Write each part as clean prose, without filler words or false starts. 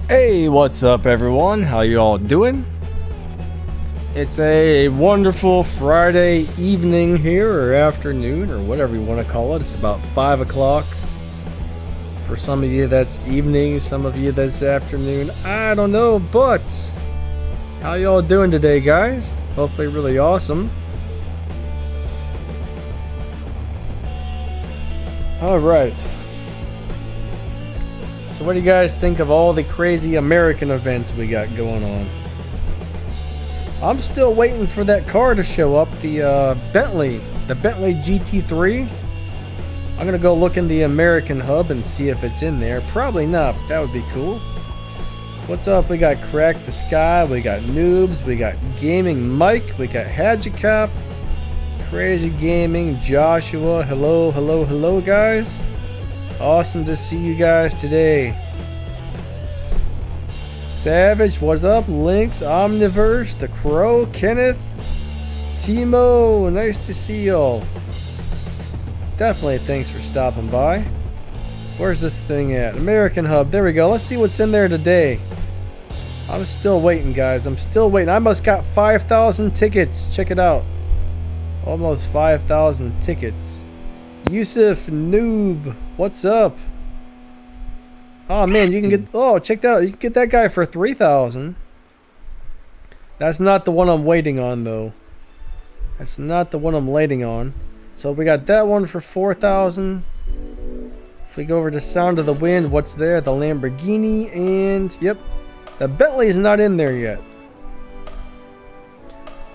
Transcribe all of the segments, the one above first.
Hey, what's up everyone? How you all doing? It's a wonderful Friday evening here, or afternoon, or whatever you want to call it. It's about 5 o'clock. For some of you that's evening, some of you that's afternoon. I don't know, but how y'all doing today, guys? Hopefully really awesome. Alright. So what do you guys think of all the crazy American events we got going on? I'm still waiting for that car to show up, the Bentley GT3. I'm gonna go look in the American hub and see if it's in there. Probably not, but that would be cool. What's up? We got Crack the Sky, we got Noobs, we got Gaming Mike, we got Hajicop, Crazy Gaming, Joshua. Hello guys. Awesome to see you guys today. Savage, what's up? Lynx, Omniverse, The Crow, Kenneth, Timo, nice to see y'all. Definitely thanks for stopping by. Where's this thing at? American Hub, there we go. Let's see what's in there today. I'm still waiting, guys. I'm still waiting. I must got 5,000 tickets. Check it out. Almost 5,000 tickets. Yusuf Noob, what's up? Oh man, you can get, oh check that out, you can get that guy for 3,000. That's not the one I'm waiting on though. That's not the one I'm waiting on. So we got that one for 4,000. If we go over to Sound of the Wind, what's there? The Lamborghini, and yep, the Bentley's not in there yet.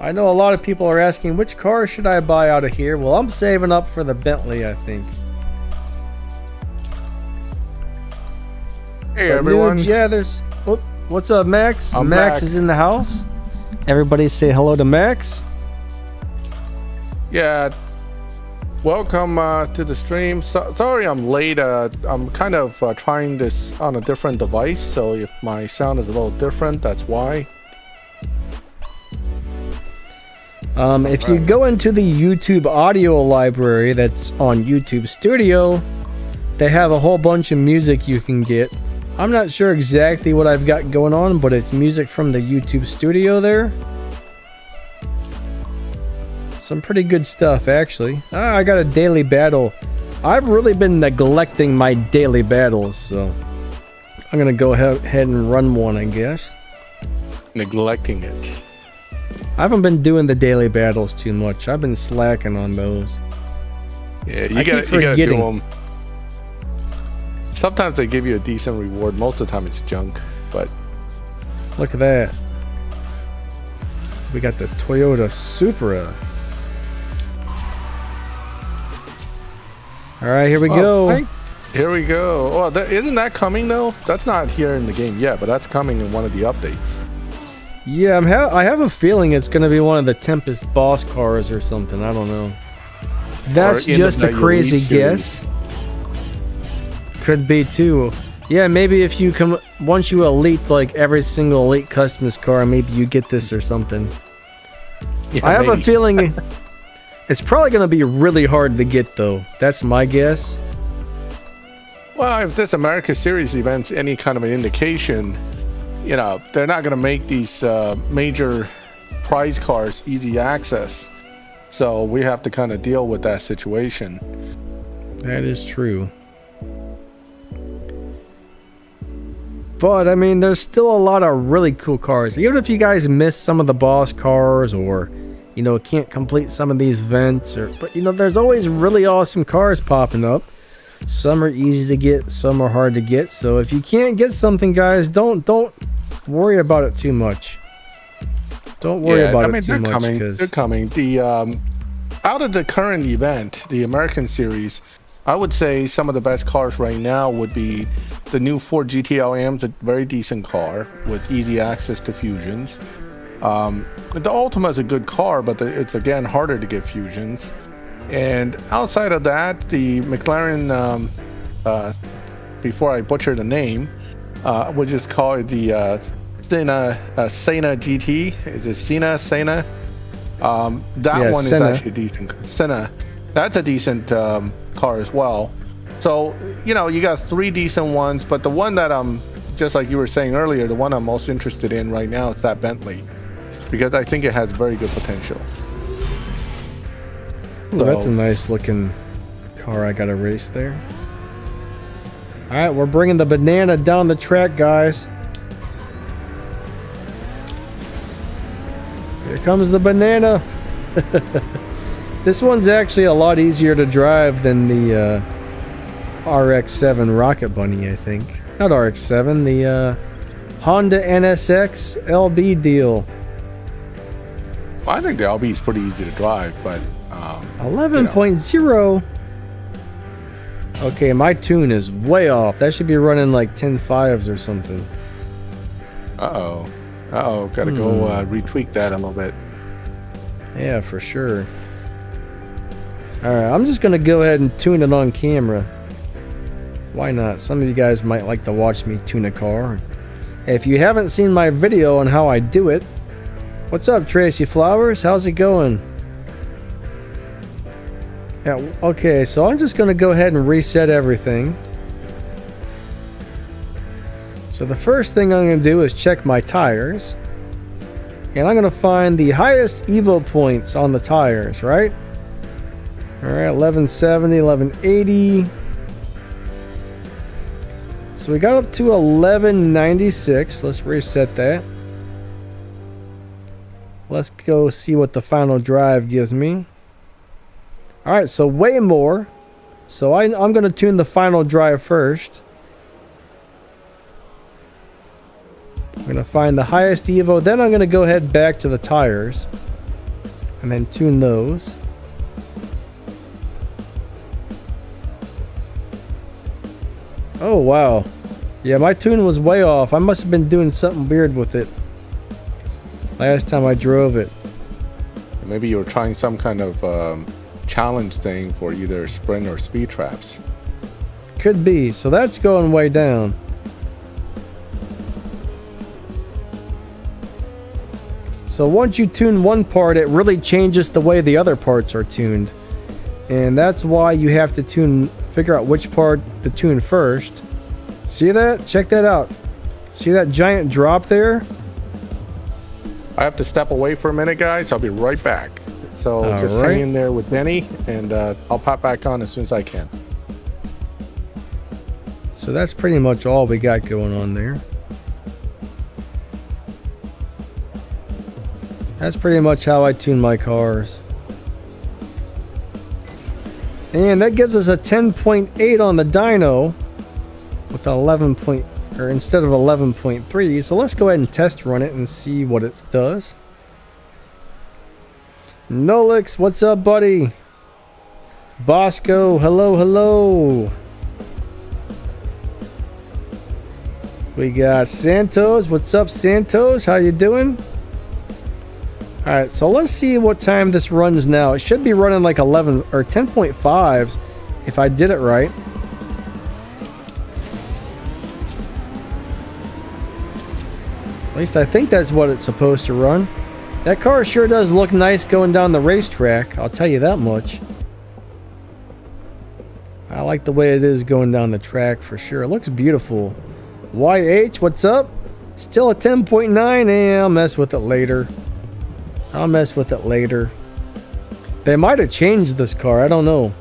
I know a lot of people are asking, which car should I buy out of here? Well, I'm saving up for the Bentley, I think. Hey But everyone. Noobs, yeah, there's... what's up, Max? I'm Max back. is in the house. Everybody say hello to Max. Yeah. Welcome to the stream. Sorry I'm late. I'm kind of trying this on a different device, so if my sound is a little different, that's why. If you go into the YouTube audio library that's on YouTube Studio, they have a whole bunch of music you can get. I'm not sure exactly what I've got going on, but it's music from the YouTube Studio there. Some pretty good stuff, actually. I got a daily battle. I've really been neglecting my daily battles, so I'm gonna go ahead and run one, I guess. Neglecting it. I haven't been doing the daily battles too much. I've been slacking on those. Yeah, I you gotta do forgetting. them. Sometimes they give you a decent reward. Most of the time it's junk, but Look at that. We got the Toyota Supra. All right, here we go. Here we go. Oh, isn't that coming though? That's not here in the game yet, but that's coming in one of the updates. Yeah, I have a feeling it's going to be one of the Tempest boss cars or something. I don't know. That's just a crazy guess. Could be too. Yeah, maybe if you come once you elite like every single elite customist car, maybe you get this or something. Yeah, I have maybe. a feeling it's probably going to be really hard to get though. That's my guess. Well, if this America Series event's any kind of an indication, you know, they're not going to make these major prize cars easy access. So we have to kind of deal with that situation. That is true. But, I mean, there's still a lot of really cool cars. Even if you guys miss some of the boss cars or, you know, can't complete some of these events. But, you know, there's always really awesome cars popping up. Some are easy to get, some are hard to get. So if you can't get something, guys, don't worry about it too much. Don't worry about it too much. They're coming. The out of the current event, the American Series, I would say some of the best cars right now would be the new Ford GT-LM. It's a very decent car with easy access to fusions. The Ultima is a good car, but it's again harder to get fusions. And outside of that, the McLaren, before I butcher the name, which is called the Senna GT. Is it Senna? That one Senna. is actually decent. Senna, that's a decent car as well. So, you know, you got three decent ones, but the one that I'm just like you were saying earlier, the one I'm most interested in right now is that Bentley, because I think it has very good potential. Ooh, that's a nice looking car I gotta race there. Alright, we're bringing the banana down the track, guys. Here comes the banana. This one's actually a lot easier to drive than the RX-7 Rocket Bunny, I think. Not RX-7, the Honda NSX LB deal. Well, I think the LB is pretty easy to drive, but 11.0. Okay, my tune is way off. That should be running like 10.5s or something. Uh-oh. Uh-oh, gotta go retweak that a little bit. Yeah, for sure. Alright, I'm just gonna go ahead and tune it on camera. Why not? Some of you guys might like to watch me tune a car. If you haven't seen my video on how I do it, what's up, Tracy Flowers? How's it going? Yeah, okay, so I'm just gonna go ahead and reset everything. So the first thing I'm gonna do is check my tires. And I'm gonna find the highest Evo points on the tires, right? Alright, 1170, 1180. So we got up to 1196. Let's reset that. Let's go see what the final drive gives me. Alright, so way more. So I'm going to tune the final drive first. I'm going to find the highest Evo. Then I'm going to go ahead back to the tires. And then tune those. Oh, wow. Yeah, my tune was way off. I must have been doing something weird with it last time I drove it. Maybe you were trying some kind of challenge thing for either sprint or speed traps. Could be. So that's going way down. So once you tune one part, it really changes the way the other parts are tuned. And that's why you have to figure out which part to tune first. See that? Check that out. See that giant drop there? I have to step away for a minute, guys. I'll be right back. So just hang in there with Denny, and I'll pop back on as soon as I can. So that's pretty much all we got going on there. That's pretty much how I tune my cars. And that gives us a 10.8 on the dyno. What's 11 point, or instead of 11.3. So let's go ahead and test run it and see what it does. Nolix, what's up, buddy? Bosco, hello, hello. We got Santos, what's up, Santos? How you doing? Alright, so let's see what time this runs now. It should be running like 11 or 10.5s if I did it right. At least I think that's what it's supposed to run. That car sure does look nice going down the racetrack, I'll tell you that much. I like the way it is going down the track for sure. It looks beautiful. YH, what's up? Still a 10.9, and I'll mess with it later. I'll mess with it later. They might have changed this car, I don't know.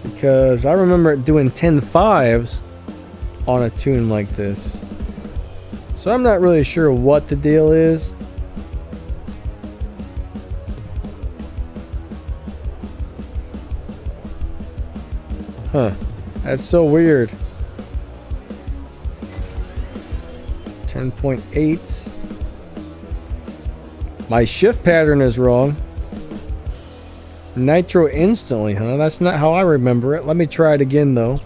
Because I remember it doing 10.5s on a tune like this. So I'm not really sure what the deal is. Huh. That's so weird. 10.8s. My shift pattern is wrong. Nitro instantly, huh? That's not how I remember it. Let me try it again, though.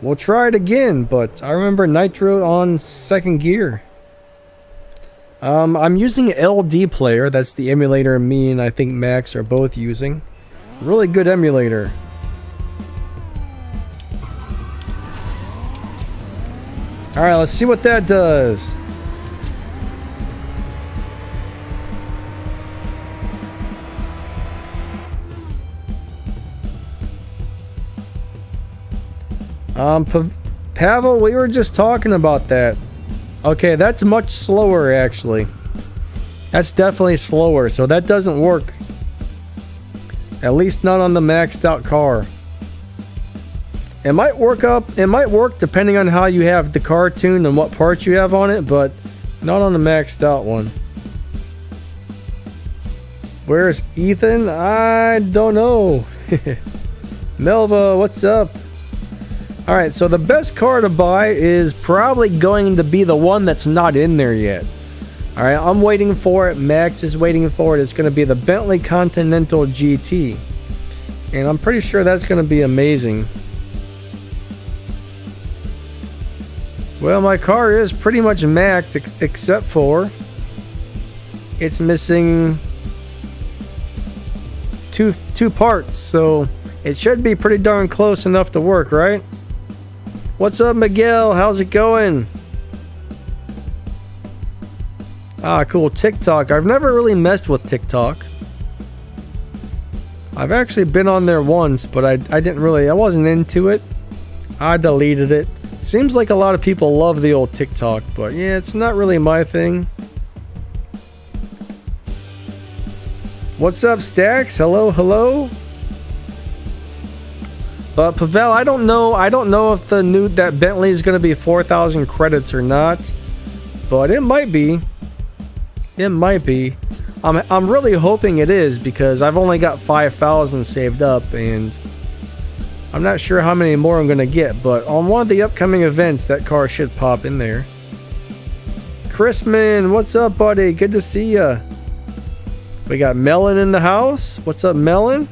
We'll try it again, but I remember nitro on second gear. I'm using LD Player. That's the emulator me and I think Max are both using. Really good emulator. Alright, let's see what that does. Pavel, we were just talking about that. Okay, that's much slower actually. That's definitely slower, so that doesn't work. At least not on the maxed out car. It might work depending on how you have the car tuned and what parts you have on it, but not on the maxed out one. Where's Ethan? I don't know. Melva, what's up? Alright, so the best car to buy is probably going to be the one that's not in there yet. Alright, I'm waiting for it. Max is waiting for it. It's going to be the Bentley Continental GT. And I'm pretty sure that's going to be amazing. Well, my car is pretty much maxed except for it's missing two parts, so it should be pretty darn close enough to work, right? What's up, Miguel? How's it going? Ah, cool. TikTok. I've never really messed with TikTok. I've actually been on there once, but I wasn't into it. I deleted it. Seems like a lot of people love the old TikTok, but yeah, it's not really my thing. What's up, Stacks? Hello, hello. But Pavel, I don't know if that Bentley is going to be 4,000 credits or not, but it might be. It might be. I'm really hoping it is because I've only got 5,000 saved up and I'm not sure how many more I'm going to get, but on one of the upcoming events that car should pop in there. Chrisman, what's up, buddy? Good to see ya. We got Melon in the house. What's up, Melon?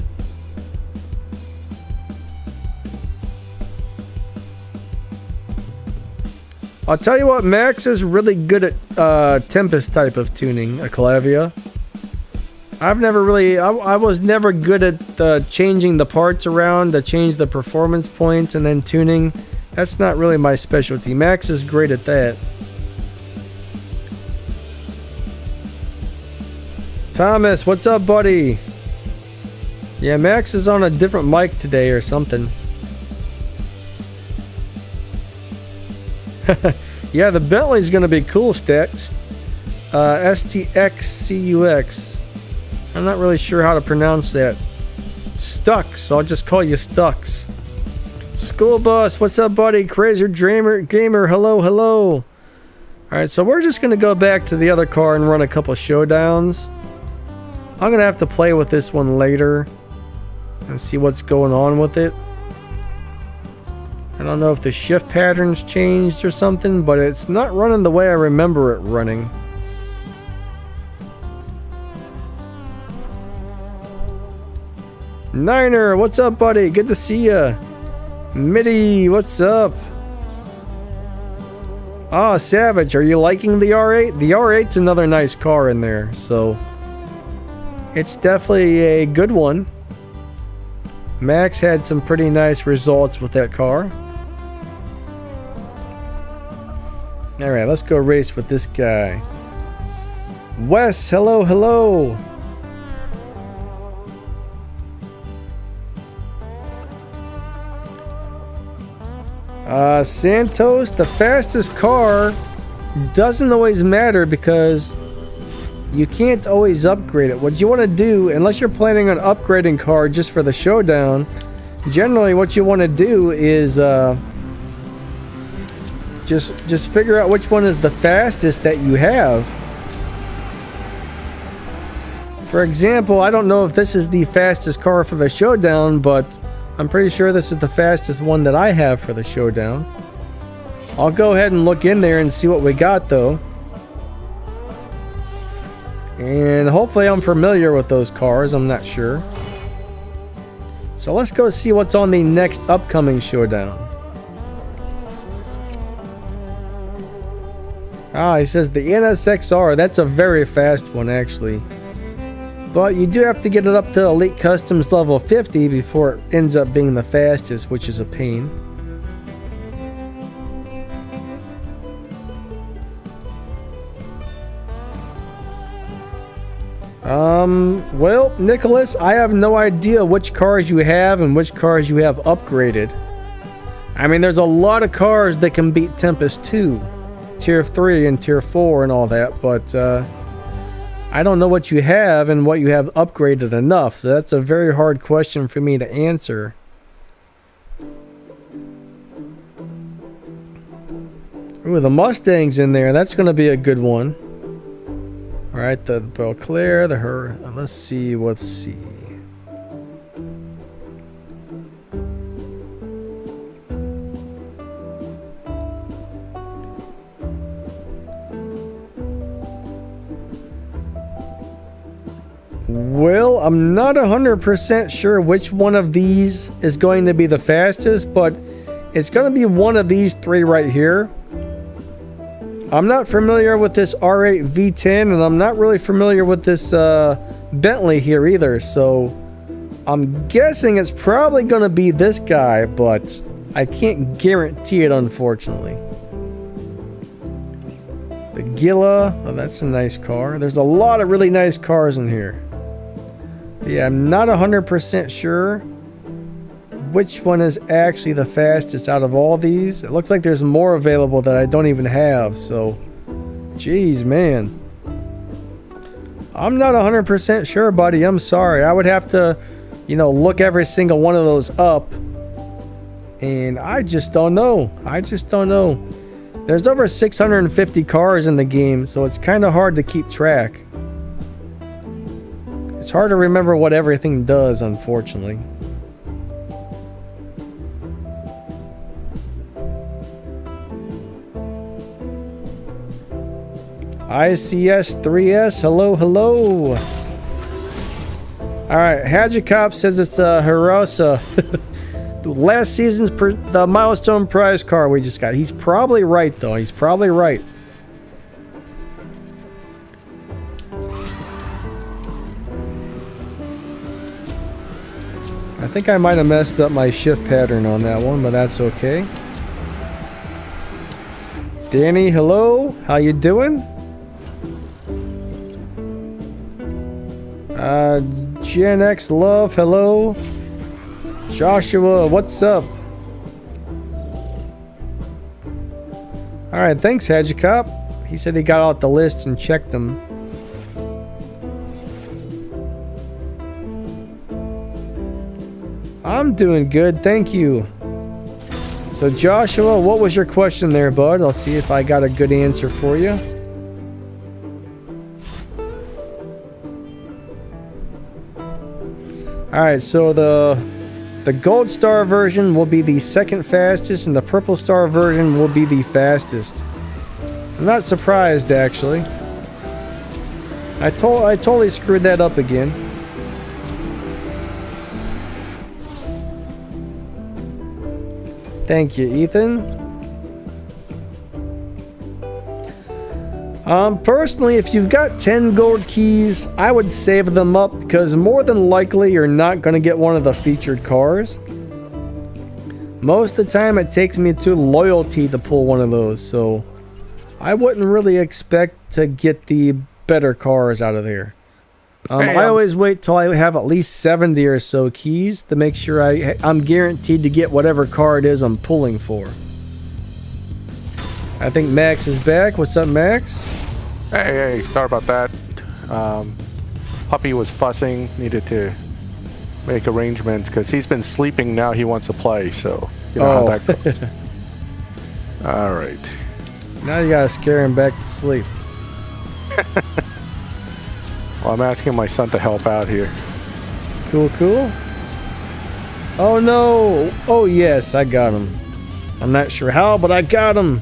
I'll tell you what, Max is really good at Tempest type of tuning, a Clavia. I was never good at changing the parts around to change the performance points and then tuning. That's not really my specialty. Max is great at that. Thomas, what's up, buddy? Yeah, Max is on a different mic today or something. Yeah, the Bentley's gonna be cool, Stacks. STXCUX. I'm not really sure how to pronounce that. Stucks, so I'll just call you Stucks. School Bus, what's up, buddy? Crazy Gamer, hello, hello. Alright, so we're just gonna go back to the other car and run a couple showdowns. I'm gonna have to play with this one later and see what's going on with it. I don't know if the shift pattern's changed or something, but it's not running the way I remember it running. Niner, what's up, buddy? Good to see ya. Mitty, what's up? Ah, Savage, are you liking the R8? The R8's another nice car in there, so it's definitely a good one. Max had some pretty nice results with that car. Alright, let's go race with this guy. Wes, hello, hello. Santos, the fastest car doesn't always matter because you can't always upgrade it. What you want to do, unless you're planning on upgrading car just for the showdown, generally what you want to do is just figure out which one is the fastest that you have. For example, I don't know if this is the fastest car for the showdown, but I'm pretty sure this is the fastest one that I have for the showdown. I'll go ahead and look in there and see what we got though. And hopefully I'm familiar with those cars, I'm not sure. So let's go see what's on the next upcoming showdown. Ah, he says the NSXR, that's a very fast one actually. But you do have to get it up to Elite Customs level 50 before it ends up being the fastest, which is a pain. Well, Nicholas, I have no idea which cars you have and which cars you have upgraded. I mean, there's a lot of cars that can beat Tempest 2, Tier 3 and Tier 4 and all that, but I don't know what you have and what you have upgraded enough. So that's a very hard question for me to answer. Ooh, the Mustang's in there. That's going to be a good one. All right, the Beauclair, let's see. Well, I'm not 100% sure which one of these is going to be the fastest, but it's going to be one of these three right here. I'm not familiar with this R8 V10, and I'm not really familiar with this Bentley here either, so I'm guessing it's probably going to be this guy, but I can't guarantee it, unfortunately. The Gila, oh, that's a nice car. There's a lot of really nice cars in here. Yeah, I'm not 100% sure which one is actually the fastest out of all these. It looks like there's more available that I don't even have, so geez, man. I'm not 100% sure, buddy. I'm sorry. I would have to, you know, look every single one of those up, and I just don't know. There's over 650 cars in the game, so it's kind of hard to keep track. It's hard to remember what everything does, unfortunately. ICS3S, hello. Alright, Hajikop says it's a Hirosa. Last season's the milestone prize car we just got. He's probably right, though. He's probably right. I think I might have messed up my shift pattern on that one, but that's okay. Danny, hello. How you doing? Gen X Love, hello. Joshua, what's up? Alright, thanks, Hajikop. He said he got out the list and checked them. I'm doing good, thank you. So Joshua, what was your question there, bud? I'll see if I got a good answer for you. Alright, so the Gold Star version will be the second fastest, and the Purple Star version will be the fastest. I'm not surprised, actually. I totally screwed that up again. Thank you, Ethan. Personally, if you've got 10 gold keys, I would save them up, because more than likely you're not going to get one of the featured cars. Most of the time it takes me to loyalty to pull one of those, so I wouldn't really expect to get the better cars out of there. I always wait till I have at least 70 or so keys to make sure I'm guaranteed to get whatever car it is I'm pulling for. I think Max is back. What's up, Max? Hey, sorry about that. Puppy was fussing, needed to make arrangements because he's been sleeping. Now he wants to play, so you know how that goes. All right. Now you gotta scare him back to sleep. Well, I'm asking my son to help out here. Cool. Oh no! Oh yes, I got him. I'm not sure how, but I got him.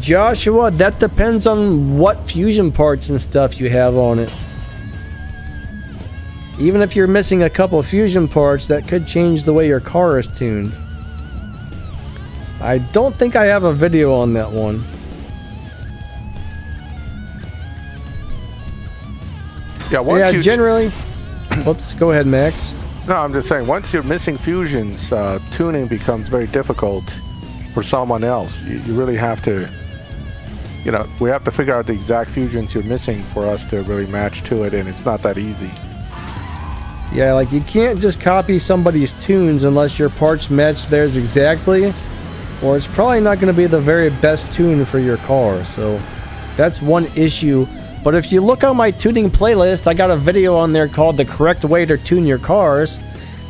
Joshua, that depends on what fusion parts and stuff you have on it. Even if you're missing a couple fusion parts, that could change the way your car is tuned. I don't think I have a video on that one. Yeah, generally... Whoops, go ahead, Max. No, I'm just saying, once you're missing fusions, tuning becomes very difficult for someone else. You really have to, you know, we have to figure out the exact fusions you're missing for us to really match to it, and it's not that easy. Yeah, like you can't just copy somebody's tunes unless your parts match theirs exactly, or it's probably not going to be the very best tune for your car. So that's one issue. But if you look on my tuning playlist, I got a video on there called The Correct Way to Tune Your Cars.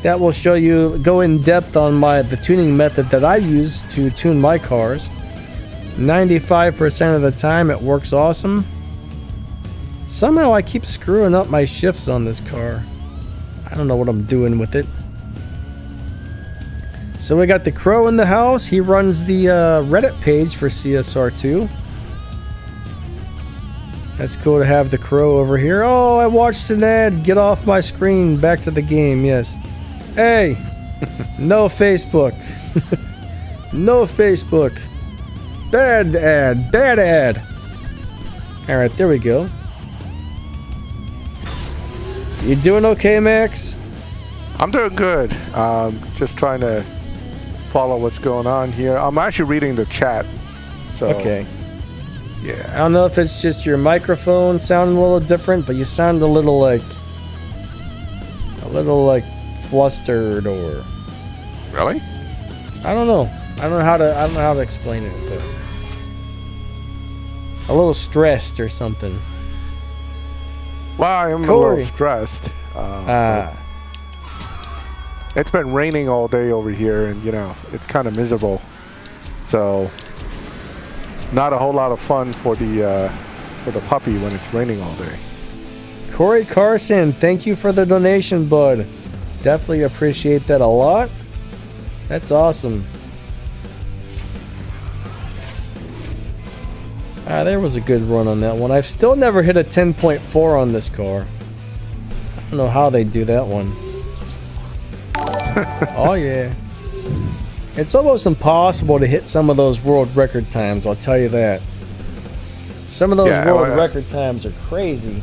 That will show you, go in depth on the tuning method that I use to tune my cars. 95% of the time it works awesome. Somehow I keep screwing up my shifts on this car. I don't know what I'm doing with it. So we got the Crow in the house. He runs the Reddit page for CSR2. That's cool to have the Crow over here. Oh, I watched an ad. Get off my screen. Back to the game. Yes. Hey. No Facebook. No Facebook. Bad ad. Bad ad. Alright, there we go. You doing okay, Max? I'm doing good. Just trying to follow what's going on here. I'm actually reading the chat. So, okay. Yeah. I don't know if it's just your microphone sounding a little different, but you sound a little like flustered or. Really? I don't know. I don't know how to explain it, but a little stressed or something. Well, I am a little stressed. It's been raining all day over here, and it's kind of miserable. So, not a whole lot of fun for the puppy when it's raining all day. Corey Carson, thank you for the donation, bud. Definitely appreciate that a lot. That's awesome. There was a good run on that one. I've still never hit a 10.4 on this car. I don't know how they do that one. Oh yeah. It's almost impossible to hit some of those world record times, I'll tell you that. Some of those world record times are crazy.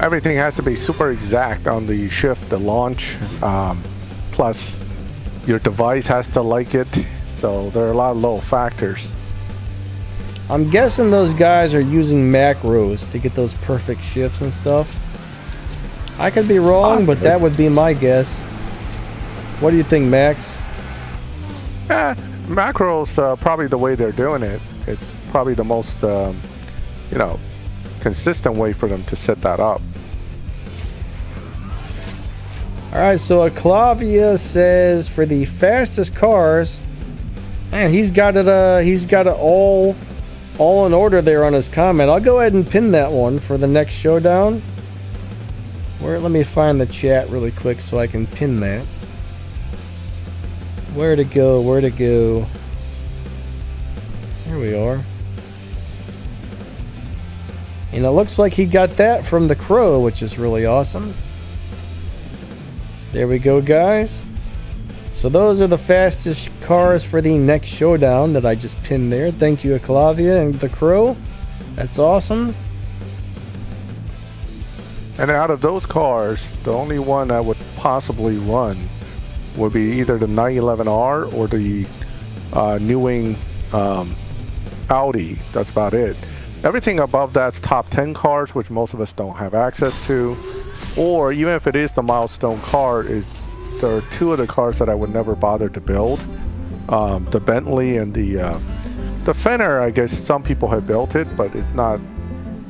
Everything has to be super exact on the shift, the launch. Plus, your device has to like it. So there are a lot of little factors. I'm guessing those guys are using macros to get those perfect shifts and stuff. I could be wrong, but that would be my guess. What do you think, Max? Macros, probably the way they're doing it. It's probably the most, consistent way for them to set that up. Alright, so Clavia says for the fastest cars, man, he's got it all in order there on his comment. I'll go ahead and pin that one for the next showdown. Let me find the chat really quick so I can pin that. Where to go? Here we are. And it looks like he got that from the Crow, which is really awesome. There we go, guys. So those are the fastest cars for the next showdown that I just pinned there. Thank you, Clavia and the Crow. That's awesome. And out of those cars, the only one that would possibly run would be either the 911R or the Newing Audi. That's about it. Everything above that's top 10 cars, which most of us don't have access to. Or even if it is the milestone car, there are two of the cars that I would never bother to build. The Bentley and the Fenner. I guess some people have built it, but it's not.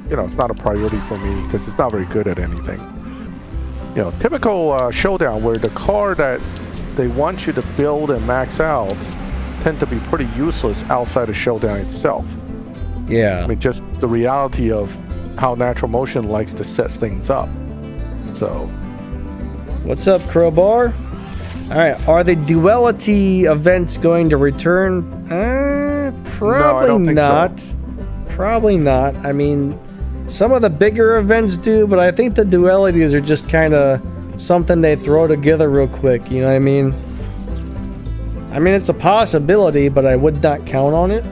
It's not a priority for me because it's not very good at anything. Typical showdown where the car that they want you to build and max out tend to be pretty useless outside of showdown itself. Yeah. I mean, just the reality of how Natural Motion likes to set things up. So. What's up, Crowbar? Alright, are the duality events going to return? Probably no, I don't think not. So. Probably not. I mean, some of the bigger events do, but I think the dualities are just kind of something they throw together real quick, you know what I mean? I mean, it's a possibility, but I would not count on it.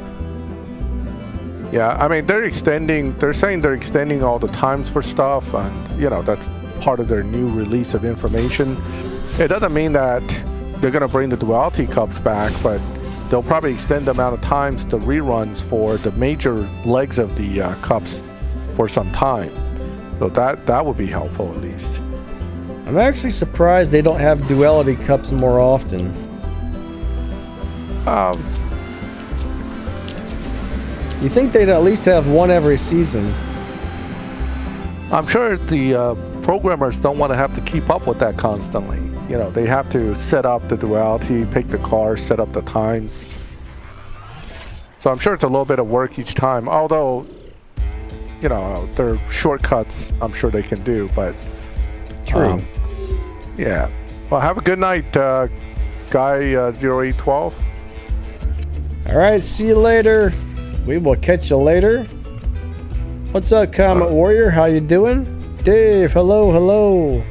Yeah, I mean, they're saying they're extending all the times for stuff, and, that's part of their new release of information. It doesn't mean that they're going to bring the duality cups back, but they'll probably extend the amount of times the reruns for the major legs of the cups for some time. So that would be helpful at least. I'm actually surprised they don't have duality cups more often. You think they'd at least have one every season? I'm sure the programmers don't want to have to keep up with that constantly. You know, they have to set up the duality, pick the cars, set up the times. So I'm sure it's a little bit of work each time. Although, you know, there are shortcuts I'm sure they can do, but... True. Yeah. Well, have a good night, Guy 0812. Alright, see you later. We will catch you later. What's up, Comet Warrior? How you doing? Dave, hello, hello.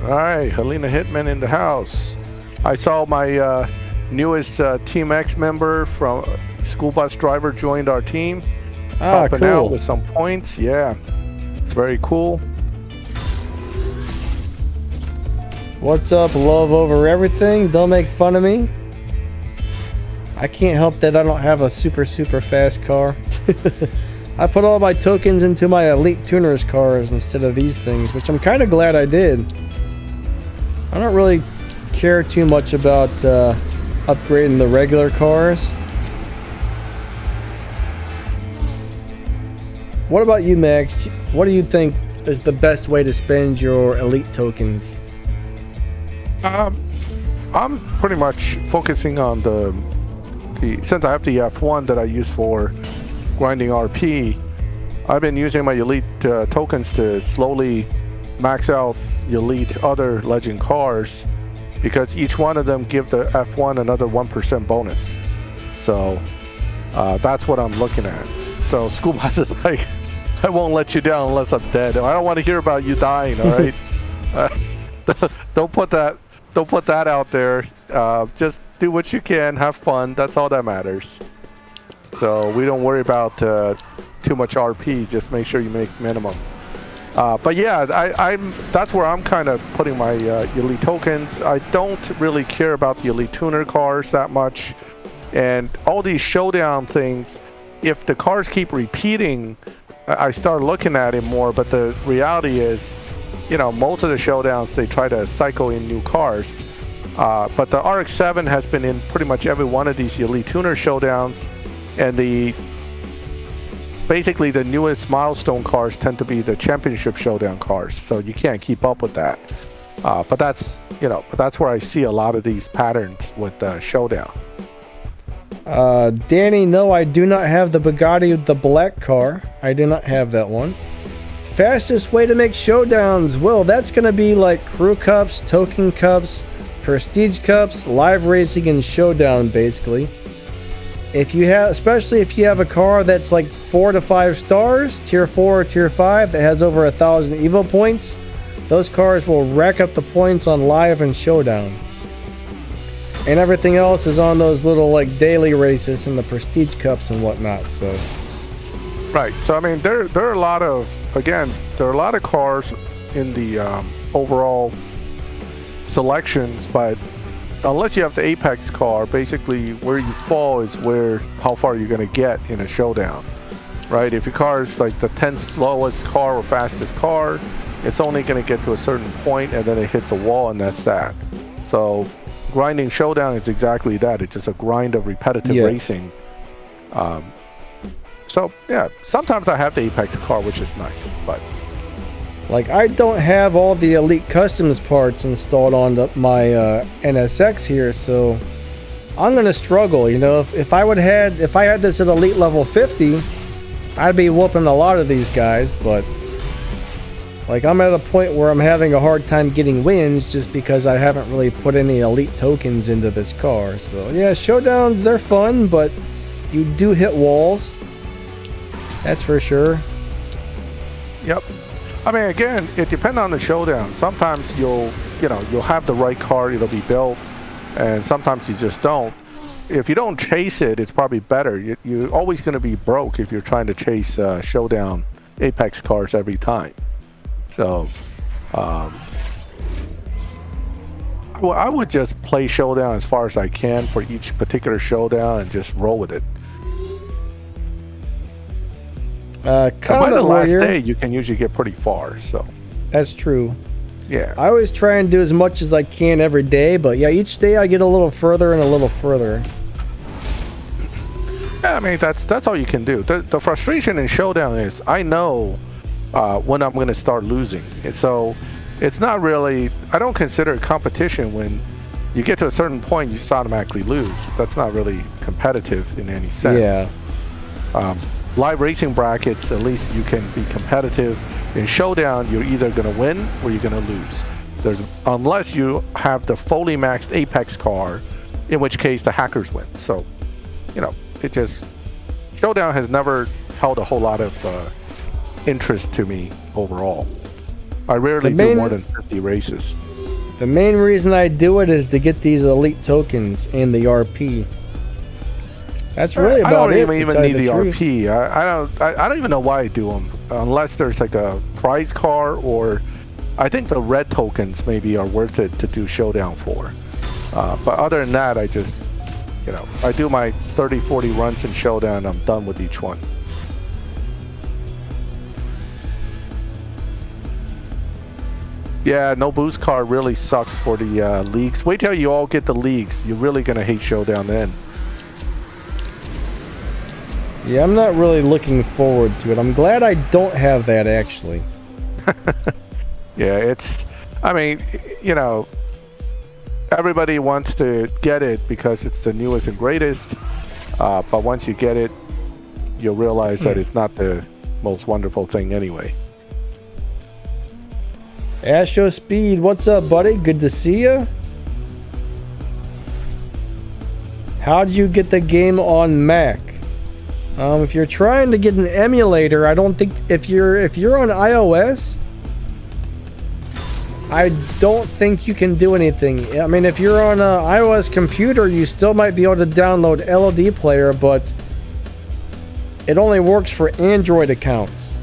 Alright, Helena Hitman in the house. I saw my newest Team X member from school bus driver joined our team. Helping cool. out with some points. Yeah. Very cool. What's up, love over everything? Don't make fun of me. I can't help that I don't have a super fast car. I put all my tokens into my elite tuners cars instead of these things, which I'm kind of glad I did. I don't really care too much about upgrading the regular cars. What about you, Max? What do you think is the best way to spend your elite tokens? I'm pretty much focusing on the since I have the F1 that I use for grinding RP, I've been using my elite tokens to slowly max out elite other legend cars, because each one of them give the F1 another 1% bonus. So that's what I'm looking at. So school bus is like, I won't let you down unless I'm dead. I don't want to hear about you dying. All right. Don't put that out there. Just do what you can, have fun. That's all that matters. So we don't worry about too much RP. Just make sure you make minimum. But yeah, that's where I'm kind of putting my elite tokens. I don't really care about the elite tuner cars that much, and all these showdown things. If the cars keep repeating, I start looking at it more. But the reality is, you know, most of the showdowns they try to cycle in new cars. But the RX-7 has been in pretty much every one of these elite tuner showdowns, and basically the newest milestone cars tend to be the championship showdown cars, so you can't keep up with that. But that's where I see a lot of these patterns with showdown. Danny, no, I do not have the Bugatti, the black car. I do not have that one. Fastest way to make showdowns? Well, that's gonna be like crew cups, token cups, prestige cups, live racing, and showdown, basically. Especially if you have a car that's like 4 to 5 stars, tier 4 or tier 5, that has over 1,000 Evo points, those cars will rack up the points on live and showdown. And everything else is on those little like daily races and the prestige cups and whatnot. So right. So I mean, there are a lot of cars in the overall selections, but unless you have the apex car, basically where you fall is how far you're going to get in a showdown, right? If your car is like the 10th slowest car or fastest car, it's only going to get to a certain point and then it hits a wall, and that's that. So grinding showdown is exactly that. It's just a grind of repetitive racing. So yeah, sometimes I have the apex car, which is nice, but like I don't have all the elite customs parts installed on my NSX here, so I'm gonna struggle. You know, if I had this at elite level 50, I'd be whooping a lot of these guys. But like I'm at a point where I'm having a hard time getting wins just because I haven't really put any elite tokens into this car. So yeah, showdowns, they're fun, but you do hit walls. That's for sure. Yep. I mean, again, it depends on the showdown. Sometimes you'll have the right car, it'll be built, and sometimes you just don't. If you don't chase it, it's probably better. You're always going to be broke if you're trying to chase showdown apex cars every time. So, I would just play showdown as far as I can for each particular showdown and just roll with it. By the last day, you can usually get pretty far. So that's true. Yeah. I always try and do as much as I can every day, but yeah, each day I get a little further and a little further. Yeah, I mean, that's all you can do. The frustration in Showdown is I know when I'm going to start losing. And so it's not really, I don't consider it competition when you get to a certain point, you just automatically lose. That's not really competitive in any sense. Yeah. Live racing brackets, at least you can be competitive. In Showdown, you're either going to win or you're going to lose. Unless you have the fully maxed Apex car, in which case the hackers win. So, you know, Showdown has never held a whole lot of interest to me overall. I rarely do more than 50 races. The main reason I do it is to get these elite tokens and the RP. That's really about it. I don't even need the RP. I don't even know why I do them unless there's like a prize car, or I think the red tokens maybe are worth it to do Showdown for. But other than that, I just, you know, I do my 30-40 runs in Showdown and I'm done with each one. Yeah, no boost car really sucks for the leagues. Wait till you all get the leagues. You're really going to hate Showdown then. Yeah, I'm not really looking forward to it. I'm glad I don't have that, actually. Yeah, I mean, you know, everybody wants to get it because it's the newest and greatest. But once you get it, you'll realize that it's not the most wonderful thing anyway. Asho Speed, what's up, buddy? Good to see you. How'd you get the game on Mac? If you're trying to get an emulator, I don't think if you're on iOS, I don't think you can do anything. I mean, if you're on an iOS computer, you still might be able to download LOD Player, but it only works for Android accounts.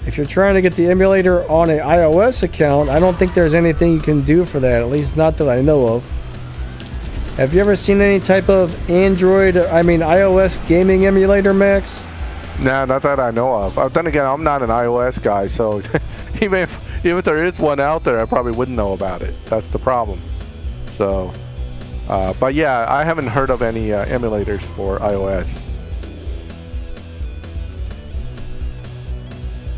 If you're trying to get the emulator on an iOS account, I don't think there's anything you can do for that, at least not that I know of. Have you ever seen any type of iOS gaming emulator, Max? Nah, not that I know of. Then again, I'm not an iOS guy, so even if there is one out there, I probably wouldn't know about it. That's the problem. So, but yeah, I haven't heard of any emulators for iOS.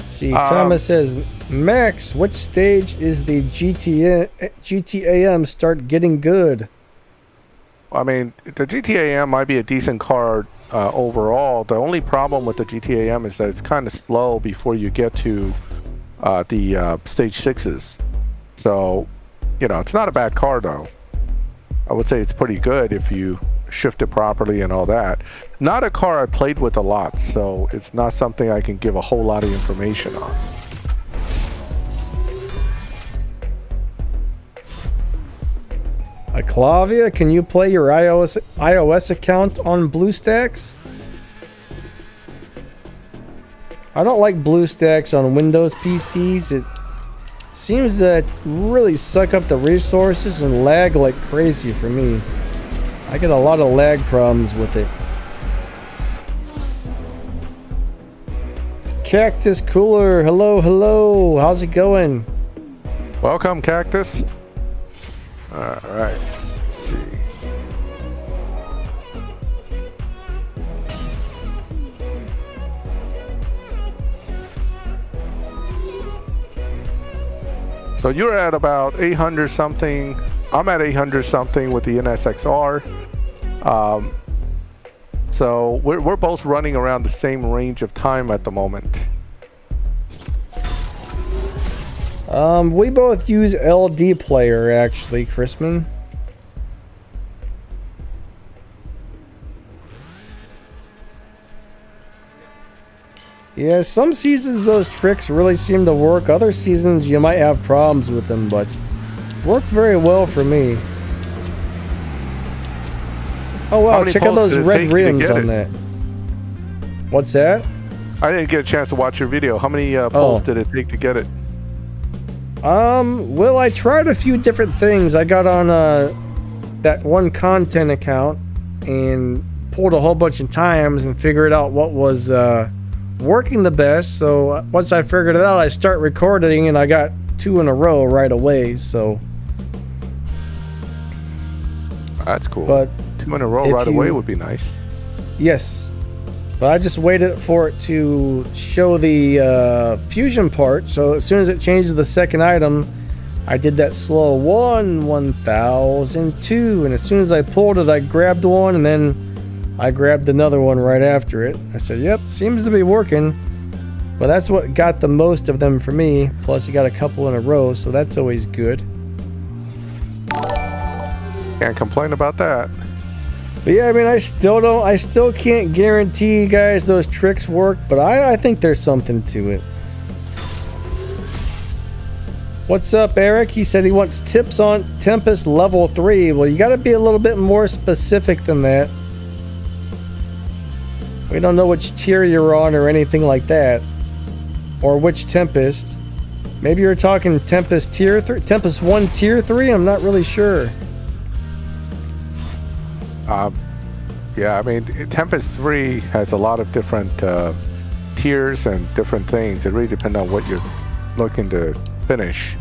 See, Thomas says, Max, which stage is the GTAM start getting good? I mean, the GTAM might be a decent car overall. The only problem with the GTAM is that it's kind of slow before you get to the stage 6s. So, you know, it's not a bad car though. I would say it's pretty good if you shift it properly and all that. Not a car I played with a lot, so it's not something I can give a whole lot of information on. Clavia, can you play your iOS account on BlueStacks? I don't like BlueStacks on Windows PCs. It seems to really suck up the resources and lag like crazy for me. I get a lot of lag problems with it. Cactus Cooler, hello. How's it going? Welcome, Cactus. All right. Let's see. So you're at about 800 something. I'm at 800 something with the NSXR. So we're both running around the same range of time at the moment. We both use LD Player, actually, Chrisman. Yeah, some seasons those tricks really seem to work. Other seasons you might have problems with them, but worked very well for me. Oh wow, check out those red rims on that. What's that? I didn't get a chance to watch your video. How many polls did it take to get it? Well, I tried a few different things. I got on that one content account and pulled a whole bunch of times and figured out what was working the best. So once I figured it out, I start recording and I got 2 in a row right away. So That's cool. But 2 in a row right away would be nice. Yes. But I just waited for it to show the fusion part. So as soon as it changes the second item, I did that slow 1002. And as soon as I pulled it, I grabbed one and then I grabbed another one right after it. I said, yep, seems to be working. But that's what got the most of them for me. Plus you got a couple in a row, so that's always good. Can't complain about that. But yeah, I mean, I still can't guarantee you guys those tricks work, but I think there's something to it. What's up, Eric? He said he wants tips on Tempest level 3. Well, you got to be a little bit more specific than that. We don't know which tier you're on or anything like that. Or which Tempest. Maybe you're talking Tempest tier 3, Tempest 1 tier 3? I'm not really sure. Yeah, I mean, Tempest 3 has a lot of different tiers and different things. It really depends on what you're looking to finish.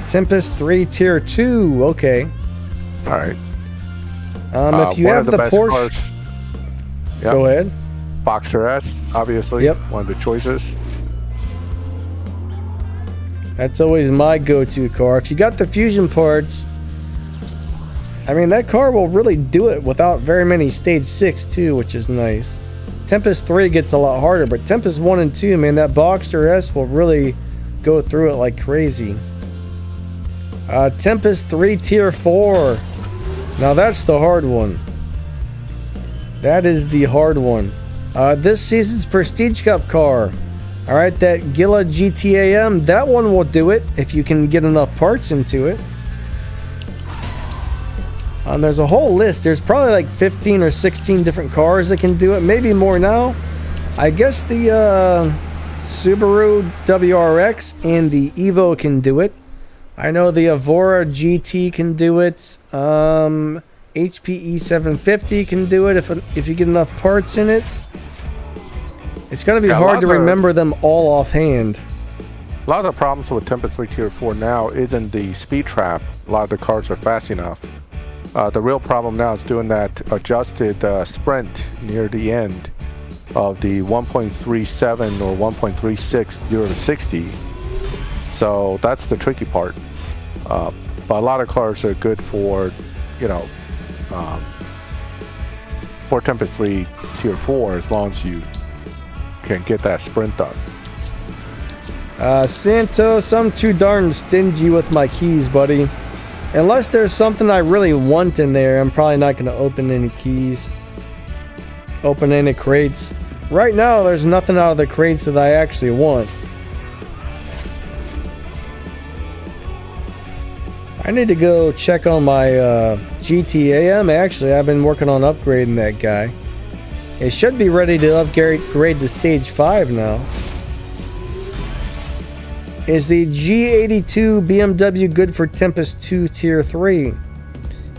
Tempest 3 tier 2, okay. All right. If you have the Porsche... Yep. Go ahead. Boxster S, obviously. Yep. One of the choices. That's always my go-to car. If you got the fusion parts, I mean, that car will really do it without very many stage 6 too, which is nice. Tempest 3 gets a lot harder, but Tempest 1 and 2, man, that Boxster S will really go through it like crazy. Tempest 3 tier 4. Now that's the hard one. That is the hard one. This season's Prestige Cup car. Alright, that Gila GTAM, that one will do it if you can get enough parts into it. There's a whole list. There's probably like 15 or 16 different cars that can do it. Maybe more now. I guess the Subaru WRX and the Evo can do it. I know the Evora GT can do it. HPE 750 can do it if you get enough parts in it. It's going to be hard to remember them all offhand. A lot of the problems with Tempest 3 Tier 4 now isn't the speed trap. A lot of the cars are fast enough. The real problem now is doing that adjusted sprint near the end of the 1.37 or 1.36 0 to 60. So that's the tricky part. But a lot of cars are good for, for Tempest 3 Tier 4 as long as you can get that sprint done. Santos, I'm too darn stingy with my keys, buddy. Unless there's something I really want in there, I'm probably not going to open any keys. Open any crates. Right now, there's nothing out of the crates that I actually want. I need to go check on my GTAM. Actually, I've been working on upgrading that guy. It should be ready to upgrade to stage 5 now. Is the G82 BMW good for Tempest 2 Tier 3?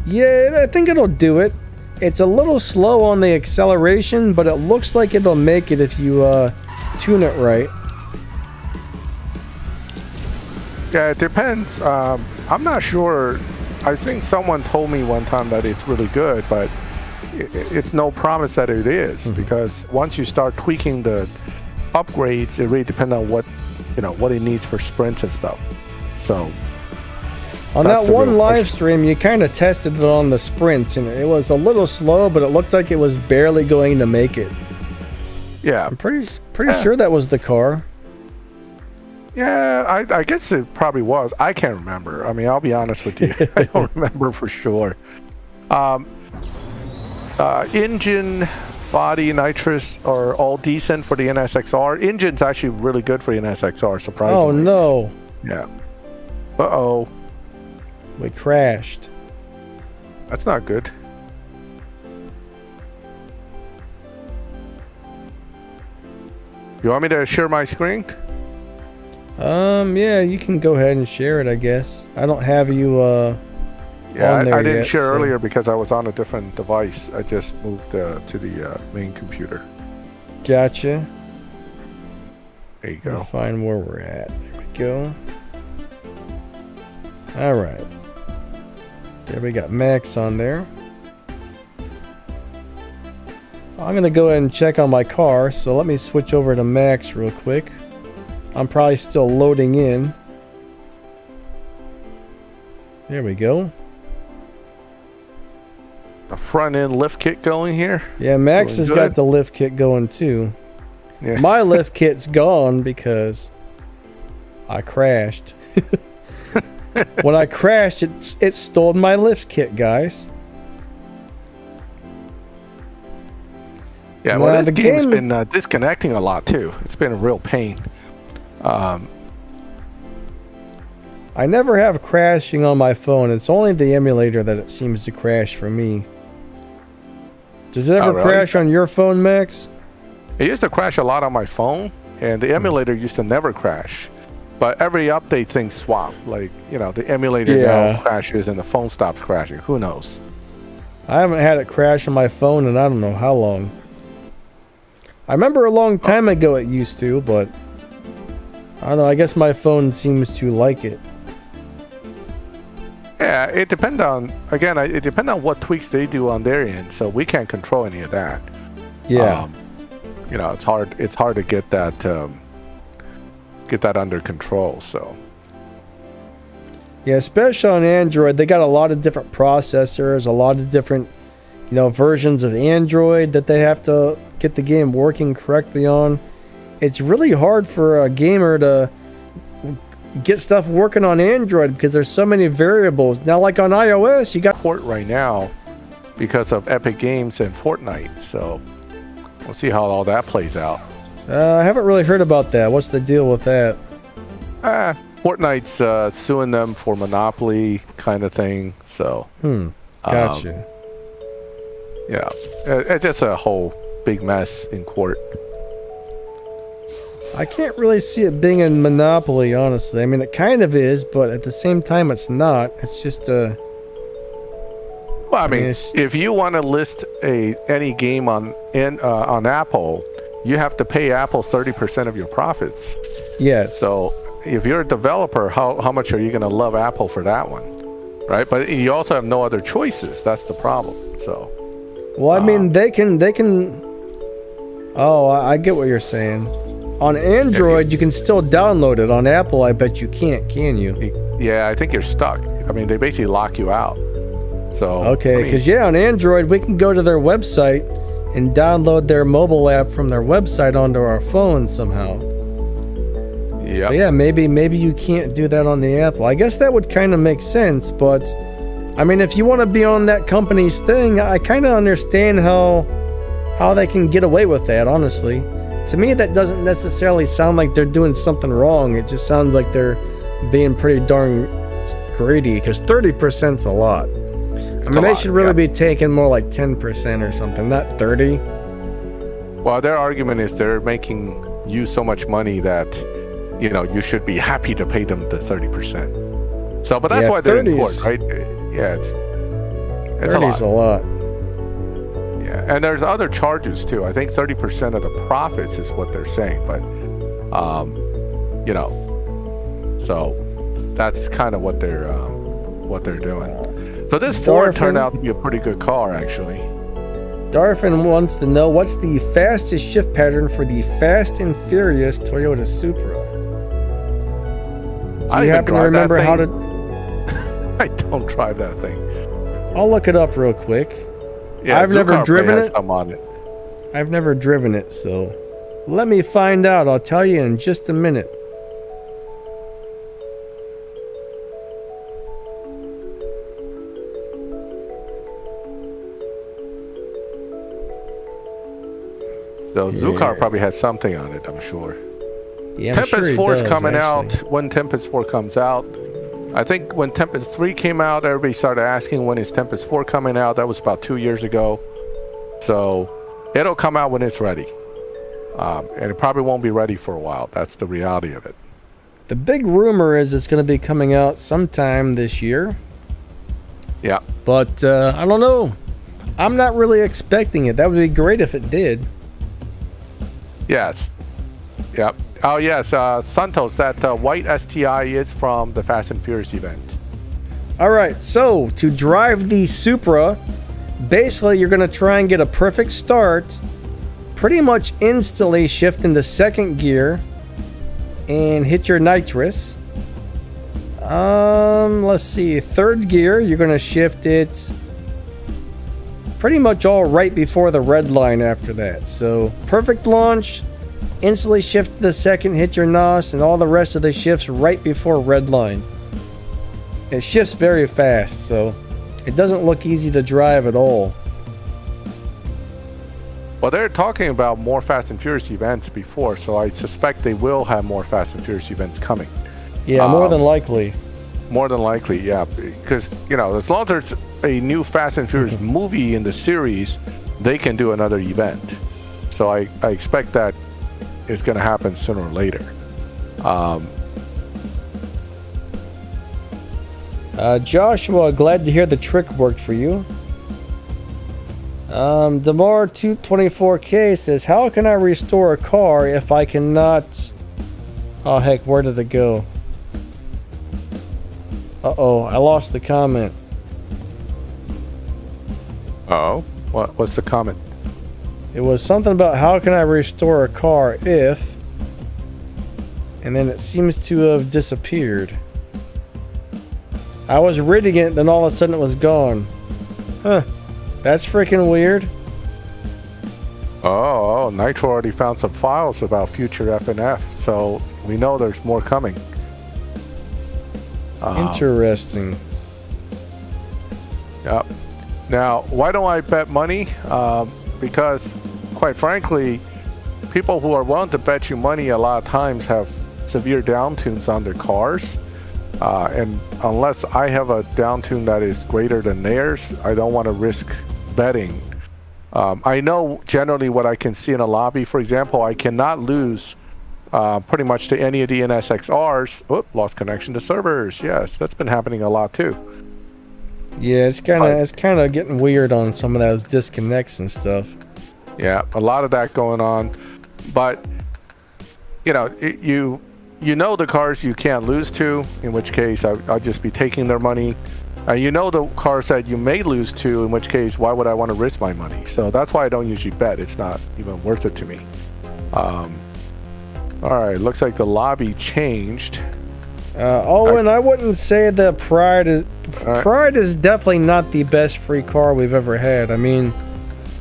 Yeah, I think it'll do it. It's a little slow on the acceleration, but it looks like it'll make it if you tune it right. Yeah, it depends. I'm not sure. I think someone told me one time that it's really good, but it's no promise that it is, because once you start tweaking the upgrades, it really depends on what it needs for sprints and stuff. So on that one live stream, you kind of tested it on the sprints, and it was a little slow, but it looked like it was barely going to make it. Yeah, I'm pretty sure that was the car. Yeah, I guess it probably was. I can't remember. I mean, I'll be honest with you. I don't remember for sure. Engine, body, nitrous are all decent for the NSXR. Engine's actually really good for the NSXR, surprisingly. Oh, no. Yeah. Uh-oh. We crashed. That's not good. You want me to share my screen? Yeah, you can go ahead and share it, I guess. I don't have you, Yeah, on there I didn't yet, share so- earlier because I was on a different device. I just moved to the main computer. Gotcha. There you Let me go. find where we're at. There we go. All right. There we got Max on there. I'm gonna go ahead and check on my car, so let me switch over to Max real quick. I'm probably still loading in. There we go. The front end lift kit going here. Yeah, Max has Doing got good. the lift kit going too. Yeah. My lift kit's gone because I crashed. When I crashed, it stole my lift kit, guys. Yeah, Now, well, the this game's game- been disconnecting a lot too. It's been a real pain. I never have crashing on my phone. It's only the emulator that it seems to crash for me. Does it ever really? crash on your phone, Max? It used to crash a lot on my phone, and the emulator used to never crash. But every update things swap. Like, you know, the emulator Yeah. now crashes and the phone stops crashing. Who knows? I haven't had it crash on my phone in I don't know how long. I remember a long time ago it used to, but I don't know. I guess my phone seems to like it. Yeah, it depends on, again, it depends on what tweaks they do on their end, so we can't control any of that. Yeah. You know, it's hard to get that under control, so. Yeah, especially on Android, they got a lot of different processors, a lot of different, versions of Android that they have to get the game working correctly on. It's really hard for a gamer to get stuff working on Android because there's so many variables. Now, like on iOS, you got Port right now because of Epic Games and Fortnite, so we'll see how all that plays out. I haven't really heard about that. What's the deal with that? Fortnite's suing them for monopoly kind of thing, so Gotcha. yeah, it's just a whole big mess in court. I can't really see it being a monopoly, honestly. I mean, it kind of is, but at the same time, it's not. It's just a... Well, I mean, it's- if you want to list any game on Apple, you have to pay Apple 30% of your profits. Yes. So if you're a developer, how much are you going to love Apple for that one, right? But you also have no other choices. That's the problem. So. Well, I mean, they can... Oh, I get what you're saying. On Android, you can still download it. On Apple, I bet you can't, can you? Yeah, I think you're stuck. I mean, they basically lock you out. So. Okay, because on Android, we can go to their website and download their mobile app from their website onto our phone somehow. Yeah. But yeah, maybe you can't do that on the Apple. I guess that would kind of make sense, but I mean, if you want to be on that company's thing, I kind of understand how they can get away with that, honestly. To me, that doesn't necessarily sound like they're doing something wrong. It just sounds like they're being pretty darn greedy, because 30%'s a lot. I mean, they should really be taking more like 10% or something, not 30. Well, their argument is they're making you so much money that, you should be happy to pay them the 30%. So, but that's Yeah, why they're in 30's court, right? Yeah, it's 30's a lot. Yeah, and there's other charges too. I think 30% of the profits is what they're saying, but, so that's kind of what they're doing. So this Ford turned out to be a pretty good car, actually. Darfin wants to know, what's the fastest shift pattern for the Fast and Furious Toyota Supra? Do you happen to remember how to... I don't drive that thing. I'll look it up real quick. Yeah, I've never driven it. Some on it. I've never driven it, so let me find out. I'll tell you in just a minute. So Zukar probably has something on it, I'm sure. Yeah, I'm Tempest sure he 4 is does, coming actually. out. When Tempest 4 comes out, I think when Tempest 3 came out, everybody started asking when is Tempest 4 coming out. That was about 2 years ago. So it'll come out when it's ready. And it probably won't be ready for a while. That's the reality of it. The big rumor is it's going to be coming out sometime this year. Yeah. But I don't know. I'm not really expecting it. That would be great if it did. Yes. Yep. Oh yes, Santos. That white STI is from the Fast and Furious event. All right. So to drive the Supra, basically you're gonna try and get a perfect start. Pretty much instantly shift into second gear and hit your nitrous. Let's see. Third gear, you're gonna shift it pretty much all right before the red line after that. So perfect launch, instantly shift to the second, hit your NOS, and all the rest of the shifts right before red line. It shifts very fast, so it doesn't look easy to drive at all. Well, they're talking about more Fast and Furious events before, so I suspect they will have more Fast and Furious events coming. Yeah, more than likely. More than likely, yeah. Because, you know, as long as there's a new Fast and Furious movie in the series, they can do another event. So I expect that is going to happen sooner or later. Joshua, glad to hear the trick worked for you. Demar224K says, how can I restore a car if I cannot... Oh, heck, where did it go? Uh-oh, I lost the comment. Uh-oh? What's the comment? It was something about how can I restore a car if... And then it seems to have disappeared. I was reading it, then all of a sudden it was gone. Huh. That's freaking weird. Oh, Nitro already found some files about future FNF, so we know there's more coming. Interesting. Yep. Now, why don't I bet money? Because, quite frankly, people who are willing to bet you money a lot of times have severe down tunes on their cars. And unless I have a down tune that is greater than theirs, I don't want to risk betting. I know generally what I can see in a lobby. For example, I cannot lose pretty much to any of the NSXRs. Oh, lost connection to servers. Yes, that's been happening a lot too. Yeah, it's kind of getting weird on some of those disconnects and stuff. Yeah, a lot of that going on. But you know, you know the cars you can't lose to, in which case I'll just be taking their money. You know the cars that you may lose to, in which case why would I want to risk my money? So that's why I don't usually bet. It's not even worth it to me. All right, looks like the lobby changed. And I wouldn't say that Pride is definitely not the best free car we've ever had. I mean,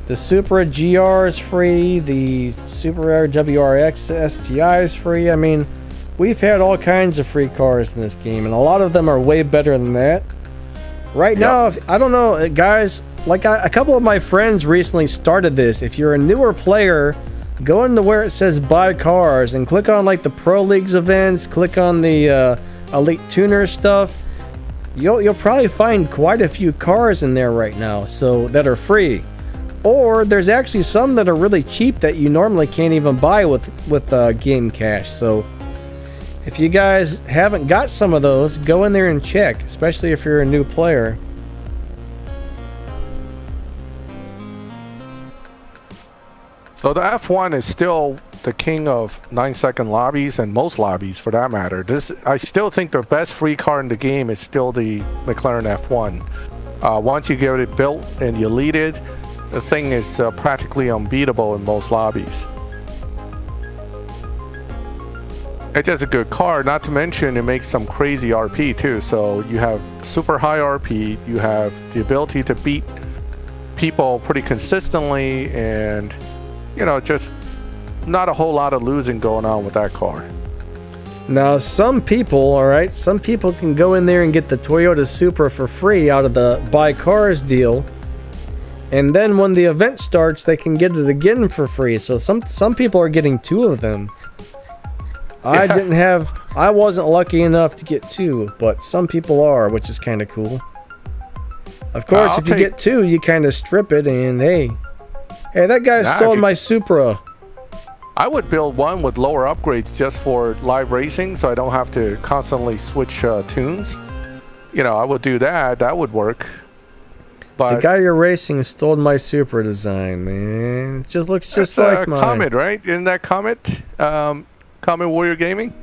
the Supra GR is free, the Super Air WRX STI is free. I mean, we've had all kinds of free cars in this game, and a lot of them are way better than that. Right now, I don't know, guys, like a couple of my friends recently started this. If you're a newer player, go into where it says buy cars and click on like the Pro Leagues events, click on the Elite Tuner stuff. You'll probably find quite a few cars in there right now, so that are free. Or there's actually some that are really cheap that you normally can't even buy with game cash. So if you guys haven't got some of those, go in there and check, especially if you're a new player. So the F1 is still the king of 9-second lobbies, and most lobbies for that matter. I still think the best free car in the game is still the McLaren F1. Once you get it built and you lead it, the thing is practically unbeatable in most lobbies. It's just a good car, not to mention it makes some crazy RP too. So you have super high RP, you have the ability to beat people pretty consistently, and you know, just not a whole lot of losing going on with that car. Now, some people can go in there and get the Toyota Supra for free out of the buy cars deal. And then when the event starts, they can get it again for free. So some people are getting two of them. Yeah. I wasn't lucky enough to get two, but some people are, which is kind of cool. Of course, if you get two, you kind of strip it and hey, that guy stole my Supra. I would build one with lower upgrades just for live racing, so I don't have to constantly switch tunes. You know, I would do that. That would work. But the guy you're racing stole my Supra design, man. It just looks just like mine. Comet, right? Isn't that Comet? Comet Warrior Gaming?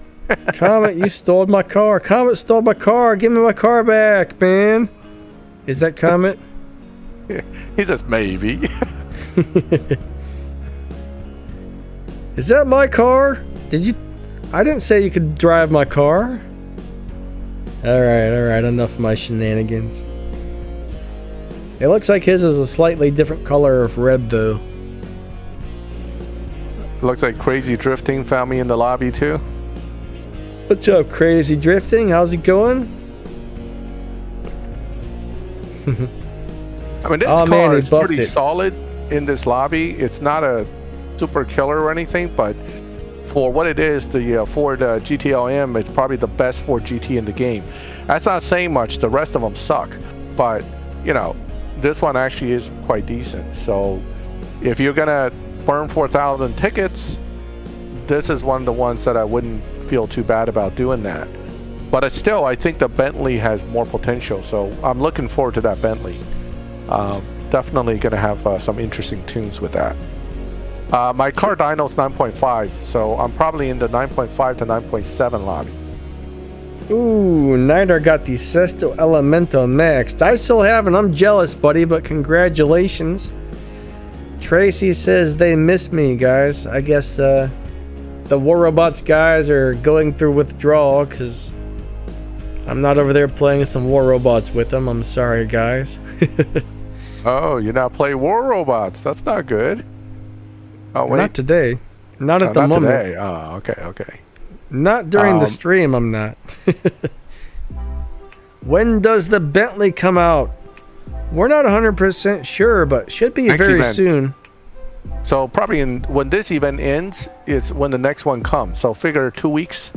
Comet, you stole my car. Comet stole my car. Give me my car back, man. Is that Comet? He says maybe. Is that my car? Did you... I didn't say you could drive my car. Alright, enough of my shenanigans. It looks like his is a slightly different color of red, though. Looks like Crazy Drifting found me in the lobby, too. What's up, Crazy Drifting? How's it going? I mean, this car is pretty solid in this lobby. It's not a super killer or anything, but for what it is, the Ford GT-LM is probably the best Ford GT in the game. That's not saying much. The rest of them suck. But, you know, this one actually is quite decent. So if you're going to burn 4,000 tickets, this is one of the ones that I wouldn't feel too bad about doing that. But it's still, I think the Bentley has more potential. So I'm looking forward to that Bentley. Definitely going to have some interesting tunes with that. My car dyno's 9.5, so I'm probably in the 9.5 to 9.7 lobby. Ooh, Nitro got the Sesto Elemento maxed. I still haven't. I'm jealous, buddy, but congratulations. Tracy says they miss me, guys. I guess the War Robots guys are going through withdrawal because I'm not over there playing some War Robots with them. I'm sorry, guys. Oh, you're not playing War Robots. That's not good. Oh, wait. Not today. Not at the moment. Not today. Oh, okay. Not during the stream, I'm not. When does the Bentley come out? We're not 100% sure, but should be very soon. So probably when this event ends, is when the next one comes. So figure 2 weeks.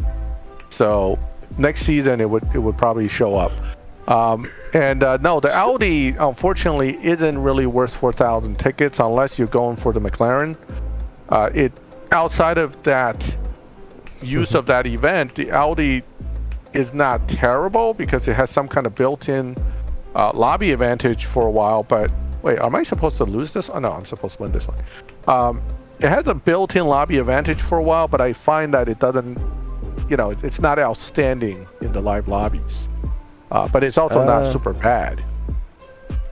So next season it would probably show up. No, the Audi unfortunately isn't really worth 4,000 tickets unless you're going for the McLaren. Outside of that use of that event, the Audi is not terrible because it has some kind of built-in lobby advantage for a while. But wait, am I supposed to lose this? Oh no, I'm supposed to win this one. It has a built-in lobby advantage for a while, but I find that it doesn't, it's not outstanding in the live lobbies. But it's also not super bad.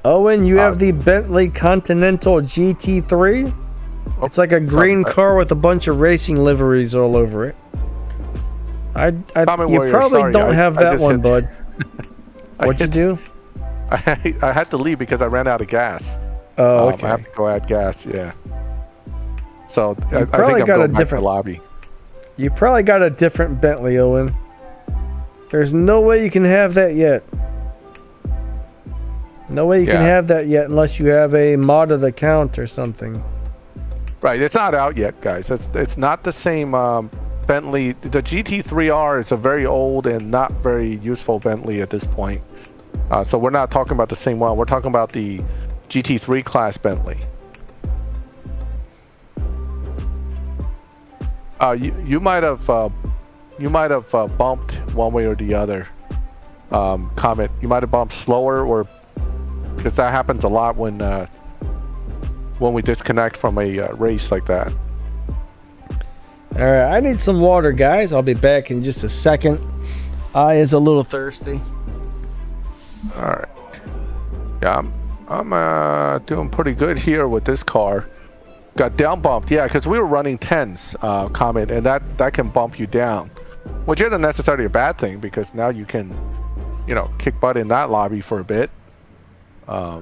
Owen, you have the Bentley Continental GT3? It's like a green car with a bunch of racing liveries all over it. You probably don't have that one, bud. What'd you do? I had to leave because I ran out of gas. Oh, okay. I have to go add gas, yeah. So I think I'm going back to the lobby. You probably got a different Bentley, Owen. There's no way you can have that yet. No way you can have that yet unless you have a modded account or something. Right, it's not out yet, guys. It's not the same Bentley. The GT3R is a very old and not very useful Bentley at this point. So we're not talking about the same one. We're talking about the GT3 class Bentley. You might have bumped one way or the other. Comet, you might have bumped slower, or because that happens a lot when we disconnect from a race like that. All right, I need some water, guys. I'll be back in just a second. I is a little thirsty. All right. Yeah, I'm doing pretty good here with this car. Got down bumped, yeah, because we were running 10s, Comet, and that can bump you down, which isn't necessarily a bad thing because now you can, kick butt in that lobby for a bit. Oh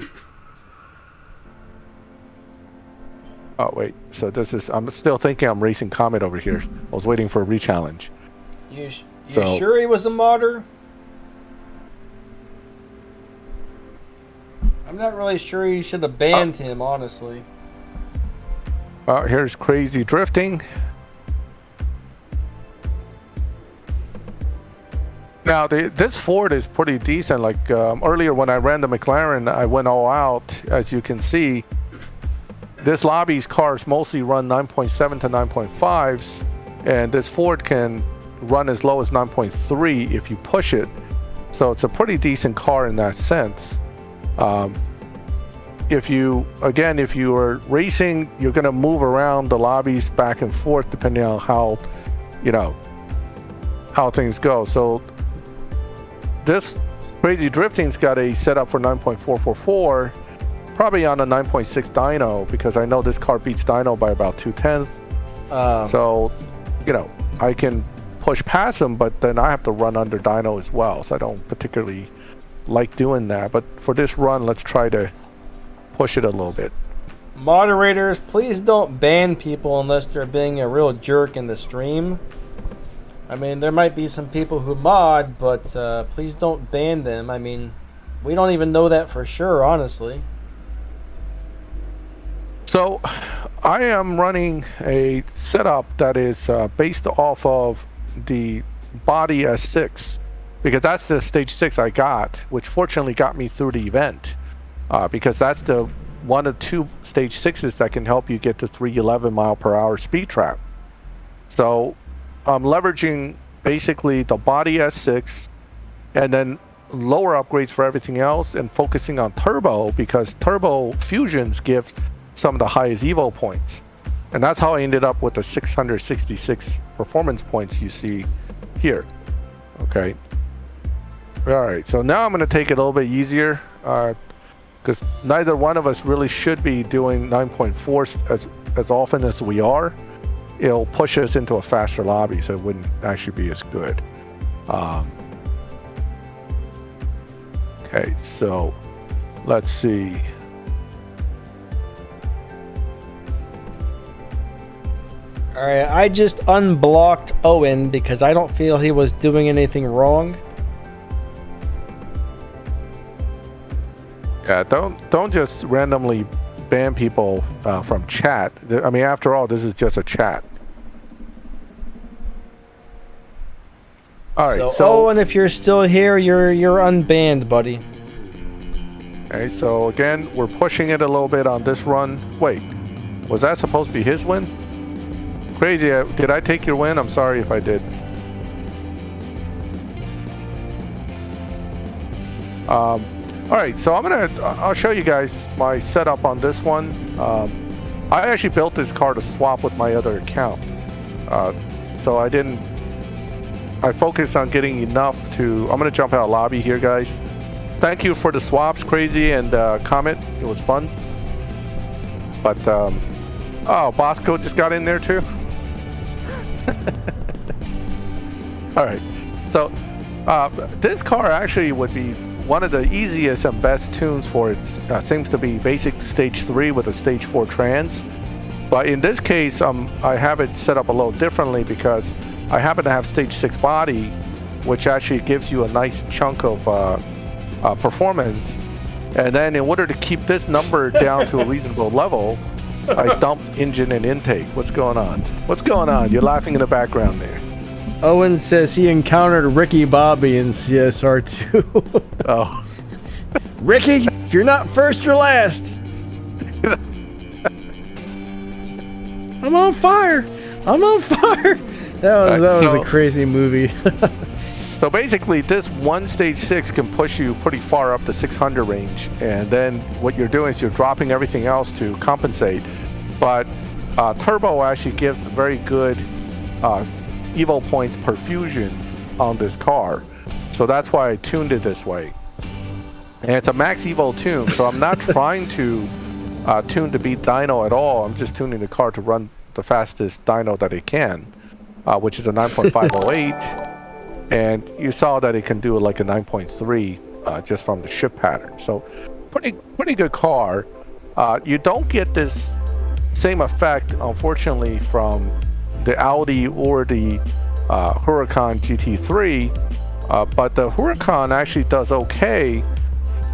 wait, so I'm still thinking I'm racing Comet over here. I was waiting for a rechallenge. You sure he was a modder? I'm not really sure you should have banned him, honestly. Here's Crazy Drifting. Now, this Ford is pretty decent. Like earlier when I ran the McLaren, I went all out. As you can see, this lobby's cars mostly run 9.7 to 9.5s, and this Ford can run as low as 9.3 if you push it. So it's a pretty decent car in that sense. if you are racing, you're going to move around the lobbies back and forth depending on how, how things go. So this Crazy Drifting's got a setup for 9.444, probably on a 9.6 dyno, because I know this car beats dyno by about 2/10. So, I can push past them, but then I have to run under dyno as well. So I don't particularly like doing that. But for this run, let's try to push it a little bit. Moderators, please don't ban people unless they're being a real jerk in the stream. I mean, there might be some people who mod, but please don't ban them. I mean, we don't even know that for sure, honestly. So, I am running a setup that is based off of the body S6, because that's the stage 6 I got, which fortunately got me through the event, because that's the one of two stage 6s that can help you get to 311 mile per hour speed trap. So I'm leveraging basically the body S6 and then lower upgrades for everything else, and focusing on turbo, because turbo fusions give some of the highest evo points, and that's how I ended up with the 666 performance points you see here. Okay, all right, so now I'm going to take it a little bit easier, because neither one of us really should be doing 9.4 as often as we are. It'll push us into a faster lobby, so it wouldn't actually be as good. Okay, so let's see. Alright, I just unblocked Owen because I don't feel he was doing anything wrong. Yeah, don't just randomly ban people from chat. I mean, after all, this is just a chat. All right, so Owen, if you're still here, you're unbanned, buddy. Okay, so again, we're pushing it a little bit on this run. Wait, was that supposed to be his win? Crazy, did I take your win? I'm sorry if I did. All right, so I'll show you guys my setup on this one. I actually built this car to swap with my other account. So I focused on getting enough to, I'm gonna jump out of lobby here, guys. Thank you for the swaps, Crazy and Comet, it was fun. But, oh, Bosco just got in there too. All right, so this car actually would be one of the easiest and best tunes for it. Seems to be basic stage 3 with a stage 4 trans, but in this case I have it set up a little differently, because I happen to have stage 6 body, which actually gives you a nice chunk of performance, and then in order to keep this number down to a reasonable level, I dumped engine and intake. What's going on? What's going on? You're laughing in the background there. Owen says he encountered Ricky Bobby in CSR2. Oh. Ricky, if you're not first, you're last. I'm on fire. I'm on fire. That was a crazy movie. So basically, this one stage 6 can push you pretty far up the 600 range, and then what you're doing is you're dropping everything else to compensate. But turbo actually gives very good evo points per fusion on this car, so that's why I tuned it this way. And it's a max evo tune, so I'm not trying to tune to beat dyno at all. I'm just tuning the car to run the fastest dyno that it can, which is a 9.508. And you saw that it can do like a 9.3 just from the shift pattern. So pretty good car. You don't get this same effect, unfortunately, from the Audi or the Huracan GT3, but the Huracan actually does okay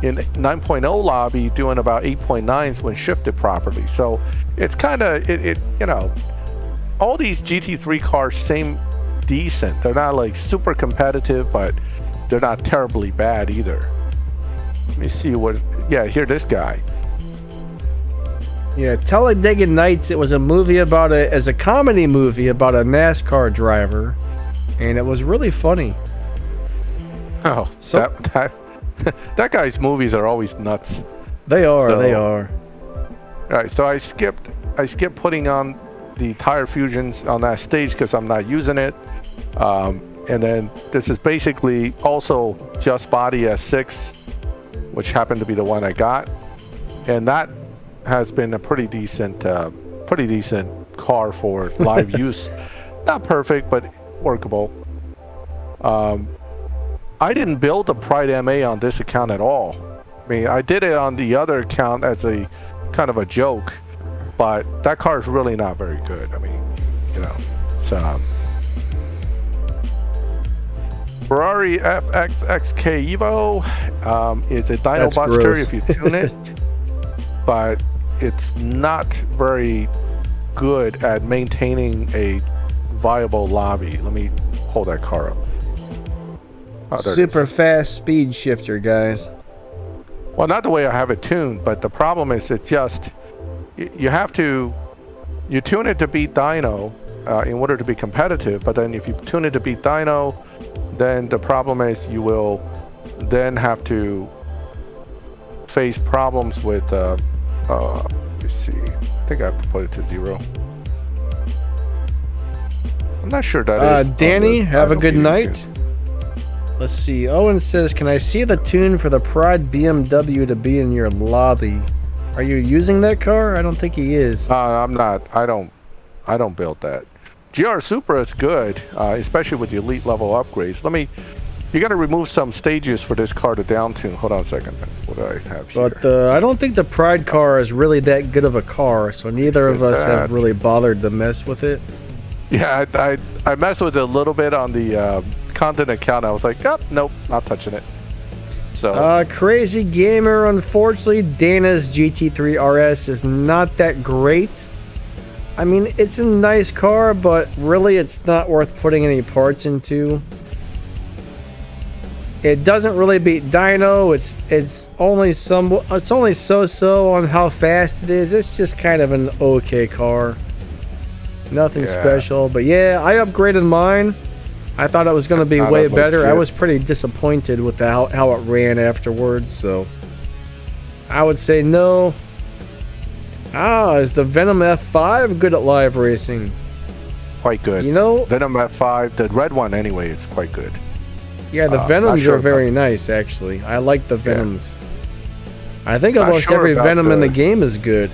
in 9.0 lobby, doing about 8.9s when shifted properly. So it's kind of, all these GT3 cars seem decent. They're not like super competitive, but they're not terribly bad either. Let me see here, this guy. Yeah, Talladega Nights, it was a movie as a comedy movie about a NASCAR driver, and it was really funny. Oh, so that guy's movies are always nuts. They are. So- they are. All right, so I skipped putting on the tire fusions on that stage because I'm not using it. And then this is basically also just body S6, which happened to be the one I got, and that has been a pretty decent car for live use. Not perfect, but workable. I didn't build a Pride MA on this account at all. I mean, I did it on the other account as a kind of a joke, but that car is really not very good. I mean, you know, it's Ferrari FXXK Evo is a dyno That's buster gross. if you tune it, but it's not very good at maintaining a viable lobby. Let me hold that car up. Oh, there it Super is. fast speed shifter, guys. Well, not the way I have it tuned, but the problem is it's just you have to tune it to beat dyno in order to be competitive. But then if you tune it to beat dyno, then the problem is you will then have to face problems with. Let's see. I think I have to put it to 0. I'm not sure that is. Danny, have a dyno good beating night. tune. Let's see. Owen says, "Can I see the tune for the Pride BMW to be in your lobby? Are you using that car?" I don't think he is. I'm not. I don't build that. GR Supra is good, especially with the elite level upgrades. You got to remove some stages for this car to down tune. Hold on a second. What do I have here? But I don't think the Pride car is really that good of a car, so neither of us have really bothered to mess with it. Yeah, I messed with it a little bit on the content account. I was like, oh, nope, not touching it. So Crazy Gamer, unfortunately, Dana's GT3 RS is not that great. I mean, it's a nice car, but really it's not worth putting any parts into. It doesn't really beat dyno. It's only so-so on how fast it is. It's just kind of an okay car. Nothing special, but yeah, I upgraded mine. I thought it was going to be way better. I was pretty disappointed with how it ran afterwards, so I would say no. Is the Venom F5 good at live racing? quite good. You know, Venom F5, the red one anyway, it's quite good. yeah, the Venoms are very nice, actually. I like the Venoms. I think almost every Venom in the game is good.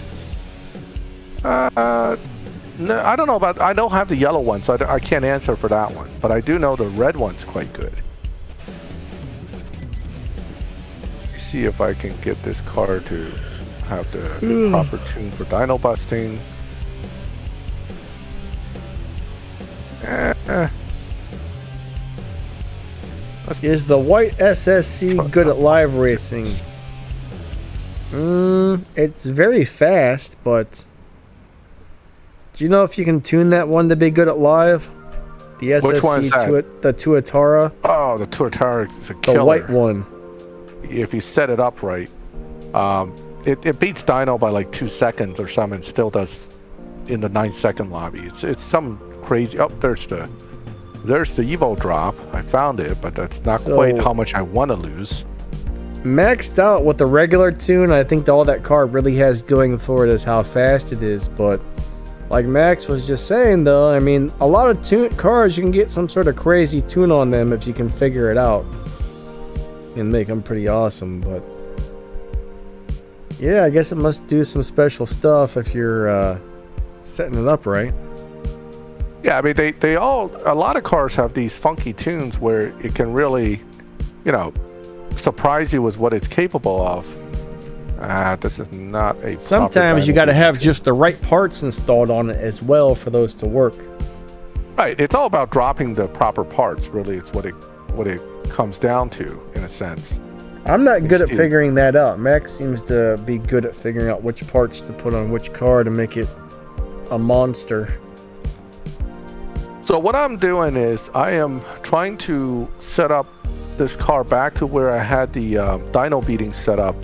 No, I don't know about. I don't have the yellow one, so I can't answer for that one. But I do know the red one's quite good. Let me see if I can get this car to have the proper tune for dyno busting. Is the white SSC good at live racing? It's very fast, but do you know if you can tune that one to be good at live? The SSC, Which one is that? The Tuatara. Oh, the Tuatara is a killer. The white one. If you set it up right, it beats dyno by like 2 seconds or something. And still does in the 9-second lobby. It's some crazy. Oh, there's the Evo drop. I found it, but that's not quite how much I want to lose. Maxed out with the regular tune, I think all that car really has going for it is how fast it is. But like Max was just saying, though, I mean, a lot of cars, you can get some sort of crazy tune on them if you can figure it out and make them pretty awesome. But yeah, I guess it must do some special stuff if you're setting it up right. Yeah, I mean, a lot of cars have these funky tunes where it can really, surprise you with what it's capable of. This is not a. Sometimes you got to have just the right parts installed on it as well for those to work. Right, it's all about dropping the proper parts. Really, it's what it comes down to, in a sense. I'm not good at figuring that out. Max seems to be good at figuring out which parts to put on which car to make it a monster. So what I'm doing is I am trying to set up this car back to where I had the dyno beating set up.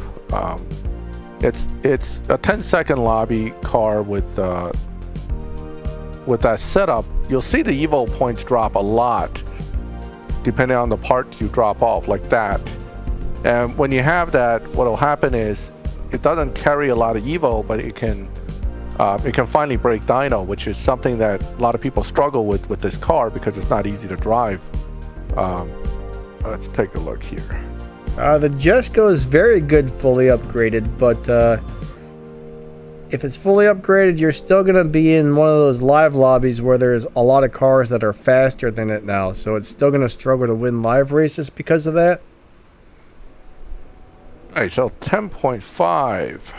It's a 10-second lobby car with that setup. You'll see the Evo points drop a lot depending on the parts you drop off, like that. And when you have that, what'll happen is it doesn't carry a lot of Evo, but it can finally break dyno, which is something that a lot of people struggle with this car because it's not easy to drive. Let's take a look here. The Jesco is very good fully upgraded, but if it's fully upgraded, you're still going to be in one of those live lobbies where there's a lot of cars that are faster than it now. So it's still going to struggle to win live races because of that. All right, so 10.5.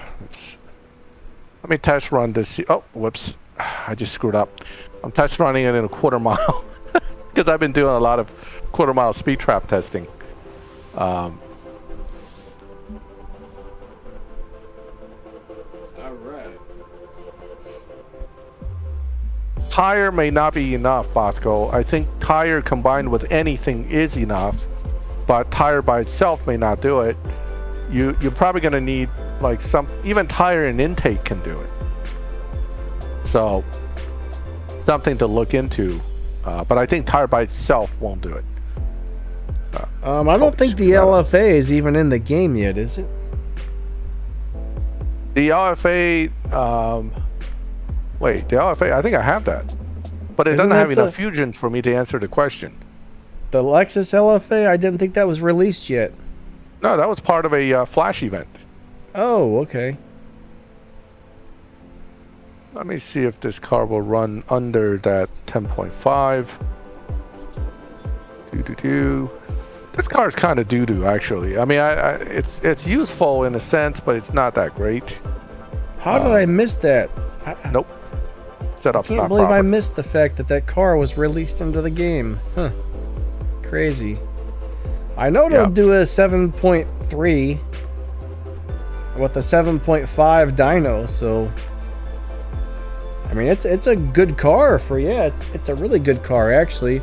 Let me test run this. Oh, whoops. I just screwed up. I'm test running it in a quarter mile because I've been doing a lot of quarter mile speed trap testing. Tire may not be enough, Bosco. I think tire combined with anything is enough, but tire by itself may not do it. You're probably going to need like even tire and intake can do it. So something to look into, but I think tire by itself won't do it. I don't think the LFA is even in the game yet, is it? The LFA, wait, the LFA, I think I have that. But it doesn't have enough fusions for me to answer the question. The Lexus LFA? I didn't think that was released yet. No, that was part of a Flash event. Oh, okay. Let me see if this car will run under that 10.5. This car is kind of doo-doo, actually. I mean, it's useful in a sense, but it's not that great. How did I miss that? Nope. Setup's I can't not believe proper. I missed the fact that that car was released into the game. Huh. Crazy. I know they'll do a 7.3 with a 7.5 dyno, so I mean it's a good car for it's a really good car actually.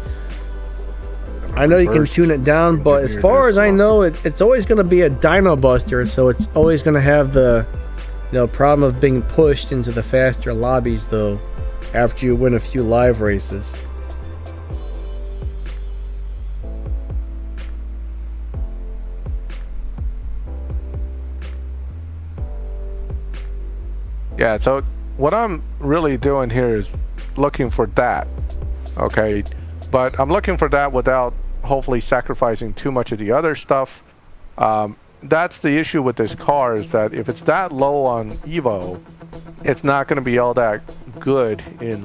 I know you can tune it down, but as far as I know, it's always going to be a dyno buster, so it's always going to have the problem of being pushed into the faster lobbies though after you win a few live races. Yeah, so what I'm really doing here is looking for that, okay? But I'm looking for that without hopefully sacrificing too much of the other stuff. That's the issue with this car, is that if it's that low on Evo, it's not going to be all that good in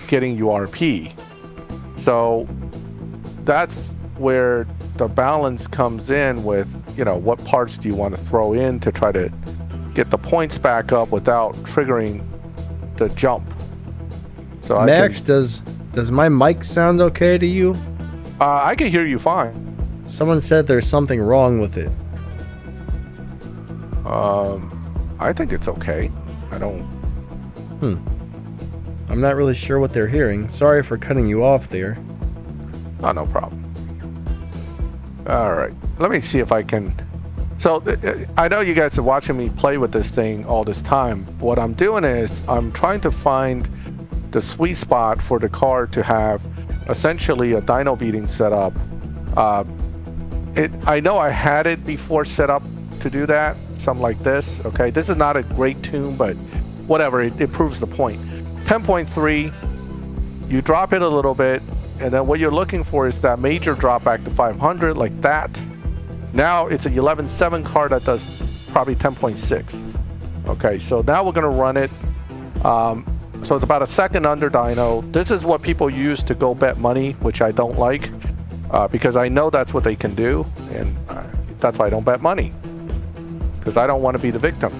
getting URP. So that's where the balance comes in with, what parts do you want to throw in to try to get the points back up without triggering the jump. So Max, does my mic sound okay to you? I can hear you fine. Someone said there's something wrong with it. I think it's okay. I don't... I'm not really sure what they're hearing. Sorry for cutting you off there. Oh, no problem. All right. Let me see if I can... So, I know you guys are watching me play with this thing all this time. What I'm doing is I'm trying to find the sweet spot for the car to have essentially a dyno beating setup. I know I had it before set up to do that, something like this. Okay, this is not a great tune, but whatever, it proves the point. 10.3, you drop it a little bit, and then what you're looking for is that major drop back to 500, like that. Now it's a 11.7 car that does probably 10.6. Okay, so now we're gonna run it. So it's about a second under dyno. This is what people use to go bet money, which I don't like, because I know that's what they can do, and that's why I don't bet money, because I don't want to be the victim.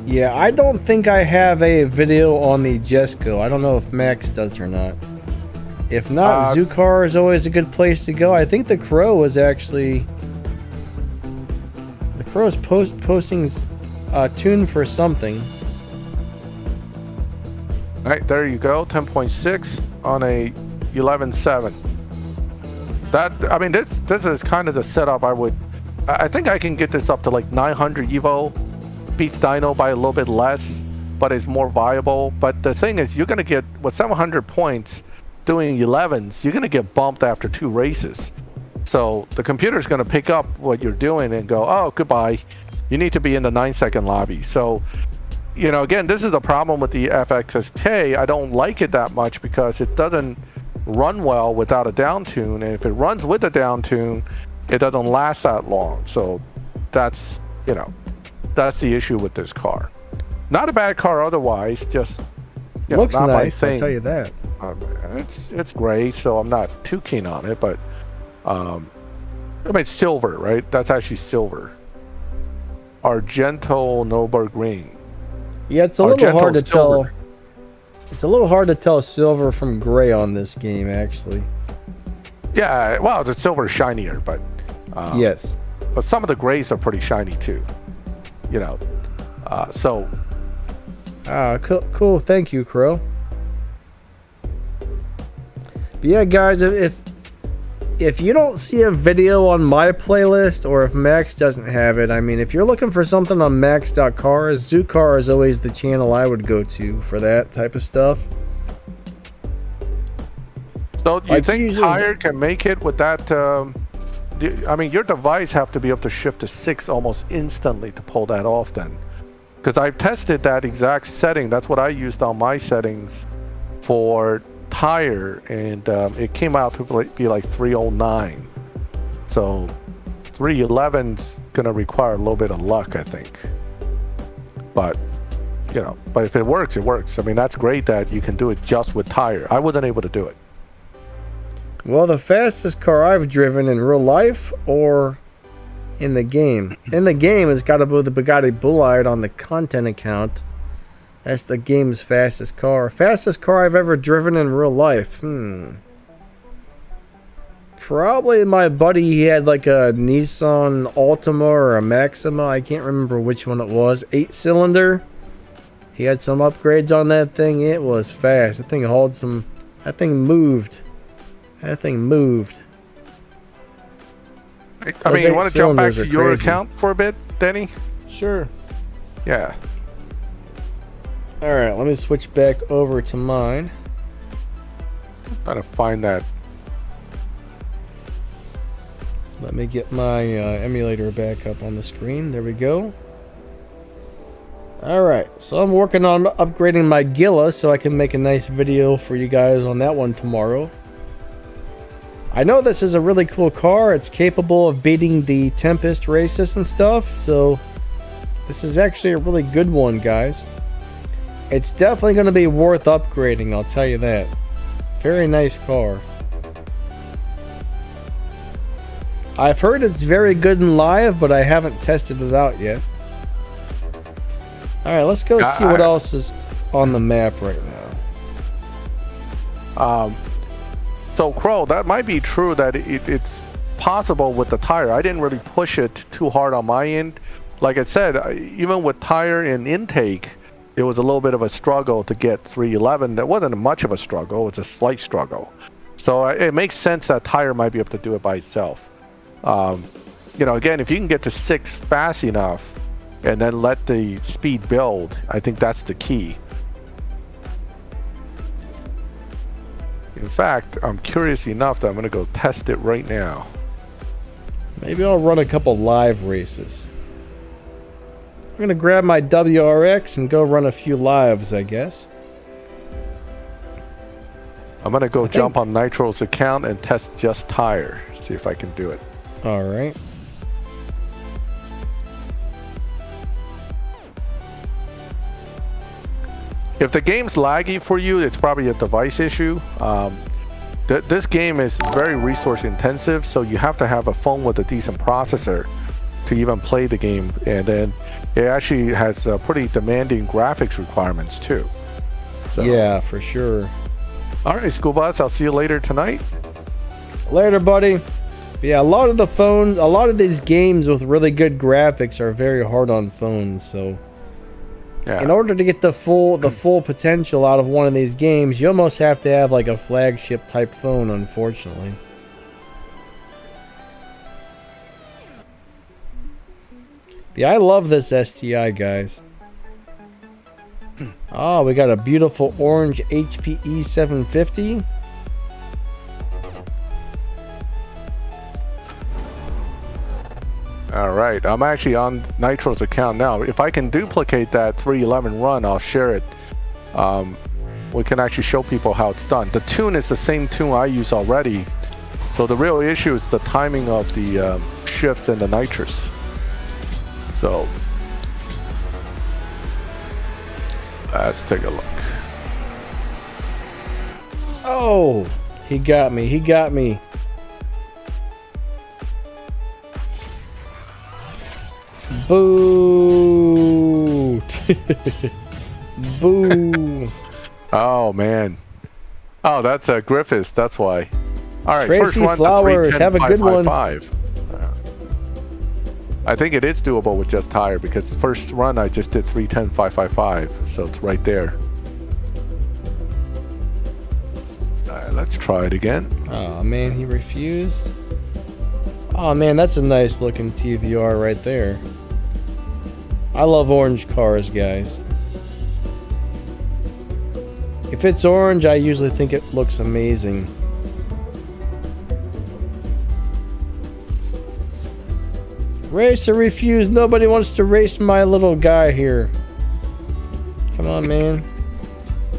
Yeah, I don't think I have a video on the Jesco. I don't know if Max does or not. If not, Zoocar is always a good place to go. I think the Crow was actually... The Crow's posting a tune for something. All right, there you go. 10.6 on a 11.7. That, I mean, this is kind of the setup I think I can get this up to like 900 Evo, beats dyno by a little bit less, but it's more viable. But the thing is, you're going to get, with 700 points doing 11s, you're going to get bumped after 2 races. So the computer's going to pick up what you're doing and go, oh, goodbye. You need to be in the 9-second lobby. So, you know, again, this is the problem with the FXSK. I don't like it that much because it doesn't run well without a down tune, and if it runs with a down tune, it doesn't last that long. So that's, you know, that's the issue with this car. Not a bad car otherwise, just, you know, Looks not nice, my thing. I'll tell you that. It's great, so I'm not too keen on it, but I mean, it's silver, right? That's actually silver. Argento Nobel Green. Yeah, it's a little hard to silver. tell. It's a little hard to tell silver from gray on this game, actually. Yeah, well, the silver is shinier, but yes. But some of the grays are pretty shiny too. You know, so. Cool. Thank you, Crow. But yeah, guys, if you don't see a video on my playlist, or if Max doesn't have it, I mean, if you're looking for something on max.cars, Zoocar is always the channel I would go to for that type of stuff. So you think Tire can make it with that? I mean, your device have to be able to shift to 6 almost instantly to pull that off then. Because I've tested that exact setting. That's what I used on my settings for Tire, and it came out to be like 309. So 311's gonna require a little bit of luck, I think. But you know, but if it works, it works. I mean, that's great that you can do it just with Tire. I wasn't able to do it. Well, the fastest car I've driven in real life or in the game. In the game, it's got to be the Bugatti Bullite on the content account. That's the game's fastest car. Fastest car I've ever driven in real life. Probably my buddy, he had like a Nissan Altima or a Maxima. I can't remember which one it was. 8-cylinder. He had some upgrades on that thing. It was fast. That thing hauled some... That thing moved. That thing moved. I mean, you want to jump back to your account for a bit, Denny? Sure. Yeah. Alright, let me switch back over to mine. Trying to find that. Let me get my emulator back up on the screen. There we go. Alright, so I'm working on upgrading my Gila so I can make a nice video for you guys on that one tomorrow. I know this is a really cool car. It's capable of beating the Tempest races and stuff, so this is actually a really good one, guys. It's definitely going to be worth upgrading, I'll tell you that. Very nice car. I've heard it's very good in live, but I haven't tested it out yet. Alright, let's go see what else is on the map right now. So, Crow, that might be true that it's possible with the Tire. I didn't really push it too hard on my end. Like I said, even with Tire and intake, it was a little bit of a struggle to get 311. That wasn't much of a struggle. It's a slight struggle. So it makes sense that Tire might be able to do it by itself. You know, again, if you can get to 6 fast enough and then let the speed build, I think that's the key. In fact, I'm curious enough that I'm going to go test it right now. Maybe I'll run a couple live races. I'm going to grab my WRX and go run a few lives, I guess. I'm going to go jump on Nitro's account and test just Tire. See if I can do it. Alright. If the game's laggy for you, it's probably a device issue. This game is very resource intensive, so you have to have a phone with a decent processor to even play the game, and then it actually has pretty demanding graphics requirements too. So. Yeah, for sure. All right, School Bus, I'll see you later tonight. Later, buddy. Yeah, a lot of these games with really good graphics are very hard on phones, so yeah. In order to get the full potential out of one of these games, you almost have to have like a flagship type phone, unfortunately. Yeah, I love this STI, guys. Oh, we got a beautiful orange HPE 750. All right, I'm actually on Nitro's account now. If I can duplicate that 311 run, I'll share it. We can actually show people how it's done. The tune is the same tune I use already. So the real issue is the timing of the shifts and the nitrous. So let's take a look. Oh, he got me. He got me. Boo. Boo. Oh, man. Oh, that's Griffiths. That's why. All right, Tracy first run Flowers, to have a good one. 310.555. I think it is doable with just tire because the first run I just did 310.555, so it's right there. All right, let's try it again. Oh man, he refused. Oh man, that's a nice looking TVR right there. I love orange cars, guys. If it's orange, I usually think it looks amazing. Race or refuse? Nobody wants to race my little guy here. Come on, man.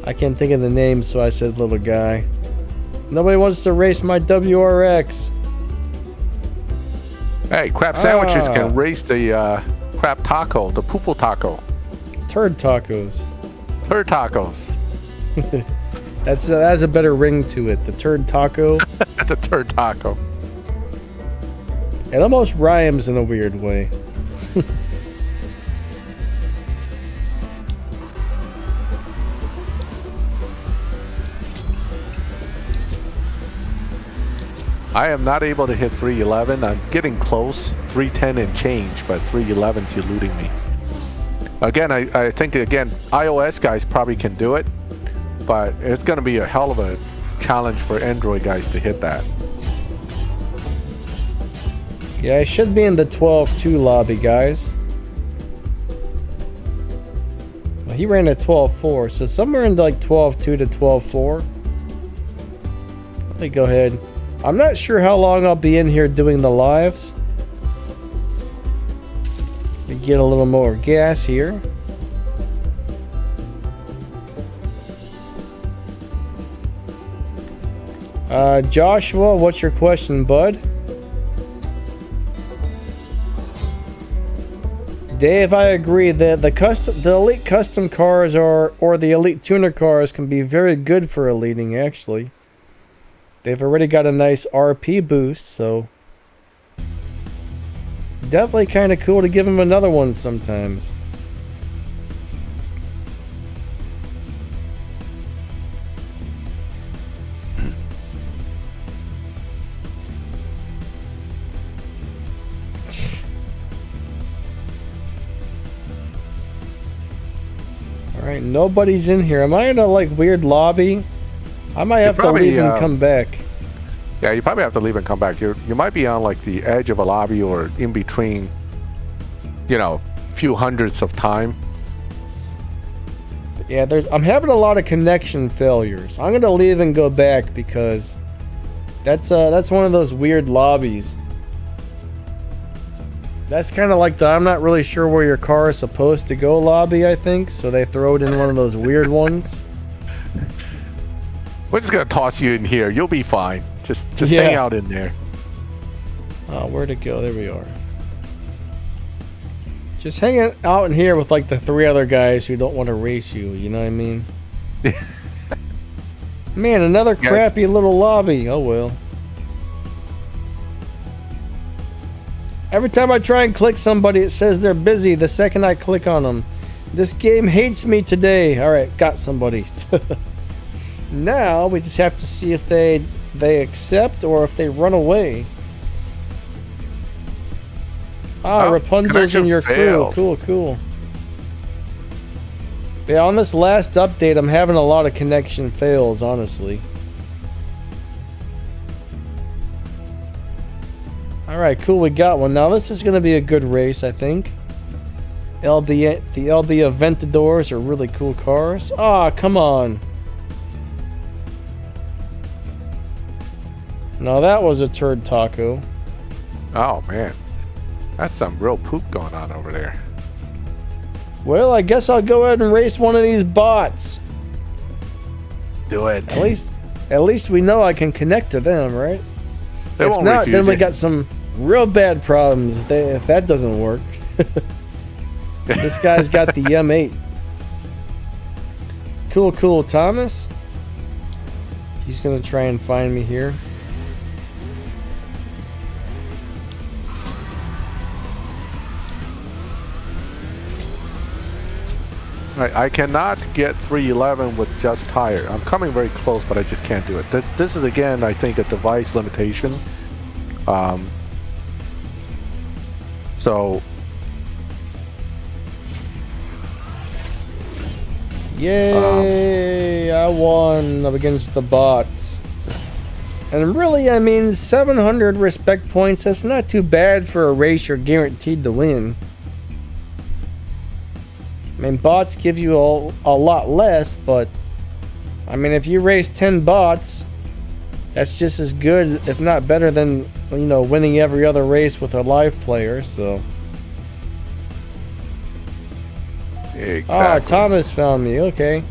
I can't think of the name, so I said little guy. Nobody wants to race my WRX. Hey, crap sandwiches can race the crap taco, the poople taco. Turd tacos. Turd tacos. That has a better ring to it. The turd taco. The turd taco. It almost rhymes in a weird way. I am not able to hit 311. I'm getting close. 310 and change, but 311's eluding me. Again, I think, again, iOS guys probably can do it, but it's going to be a hell of a challenge for Android guys to hit that. Yeah, I should be in the 12.2 lobby, guys. Well, he ran at 12.4, so somewhere in like 12.2 to 12.4. Let me go ahead. I'm not sure how long I'll be in here doing the lives. Let me get a little more gas here. Joshua, what's your question, bud? Dave, I agree that the elite custom cars or the elite tuner cars can be very good for eliting, actually. They've already got a nice RP boost, so definitely kind of cool to give them another one sometimes. Alright, nobody's in here. Am I in a like weird lobby? I might have to leave and come back. Yeah, you probably have to leave and come back. You might be on like the edge of a lobby or in between, you know, few hundredths of time. Yeah, I'm having a lot of connection failures. I'm gonna leave and go back because that's one of those weird lobbies. That's kind of like the I'm not really sure where your car is supposed to go lobby, I think. So they throw it in one of those weird ones. We're just gonna toss you in here. You'll be fine. Just hang out in there. Oh, where'd it go? There we are. Just hanging out in here with like the 3 other guys who don't want to race you. You know what I mean? Man, another crappy little lobby. Oh well. Every time I try and click somebody, it says they're busy the second I click on them. This game hates me today. All right, got somebody. Now we just have to see if they accept or if they run away. Ah, Rapunzel's in your crew. Cool. Yeah, on this last update, I'm having a lot of connection fails, honestly. Alright, cool, we got one. Now this is going to be a good race, I think. The LB Aventadors are really cool cars. Ah, come on. No, that was a turd taco. Oh, man. That's some real poop going on over there. Well, I guess I'll go ahead and race one of these bots. Do it. At least we know I can connect to them, right? They If won't not, refuse then we it. got some real bad problems if that doesn't work. This guy's got the M8. Cool, Thomas. He's gonna try and find me here. I cannot get 311 with just tire. I'm coming very close, but I just can't do it. This is again, I think, a device limitation. So. Yay! I won up against the bots. And really, I mean, 700 respect points, that's not too bad for a race you're guaranteed to win. I mean, bots give you a lot less, but I mean, if you race 10 bots, that's just as good, if not better than, you know, winning every other race with a live player, so. Exactly. Ah, Thomas found me, okay.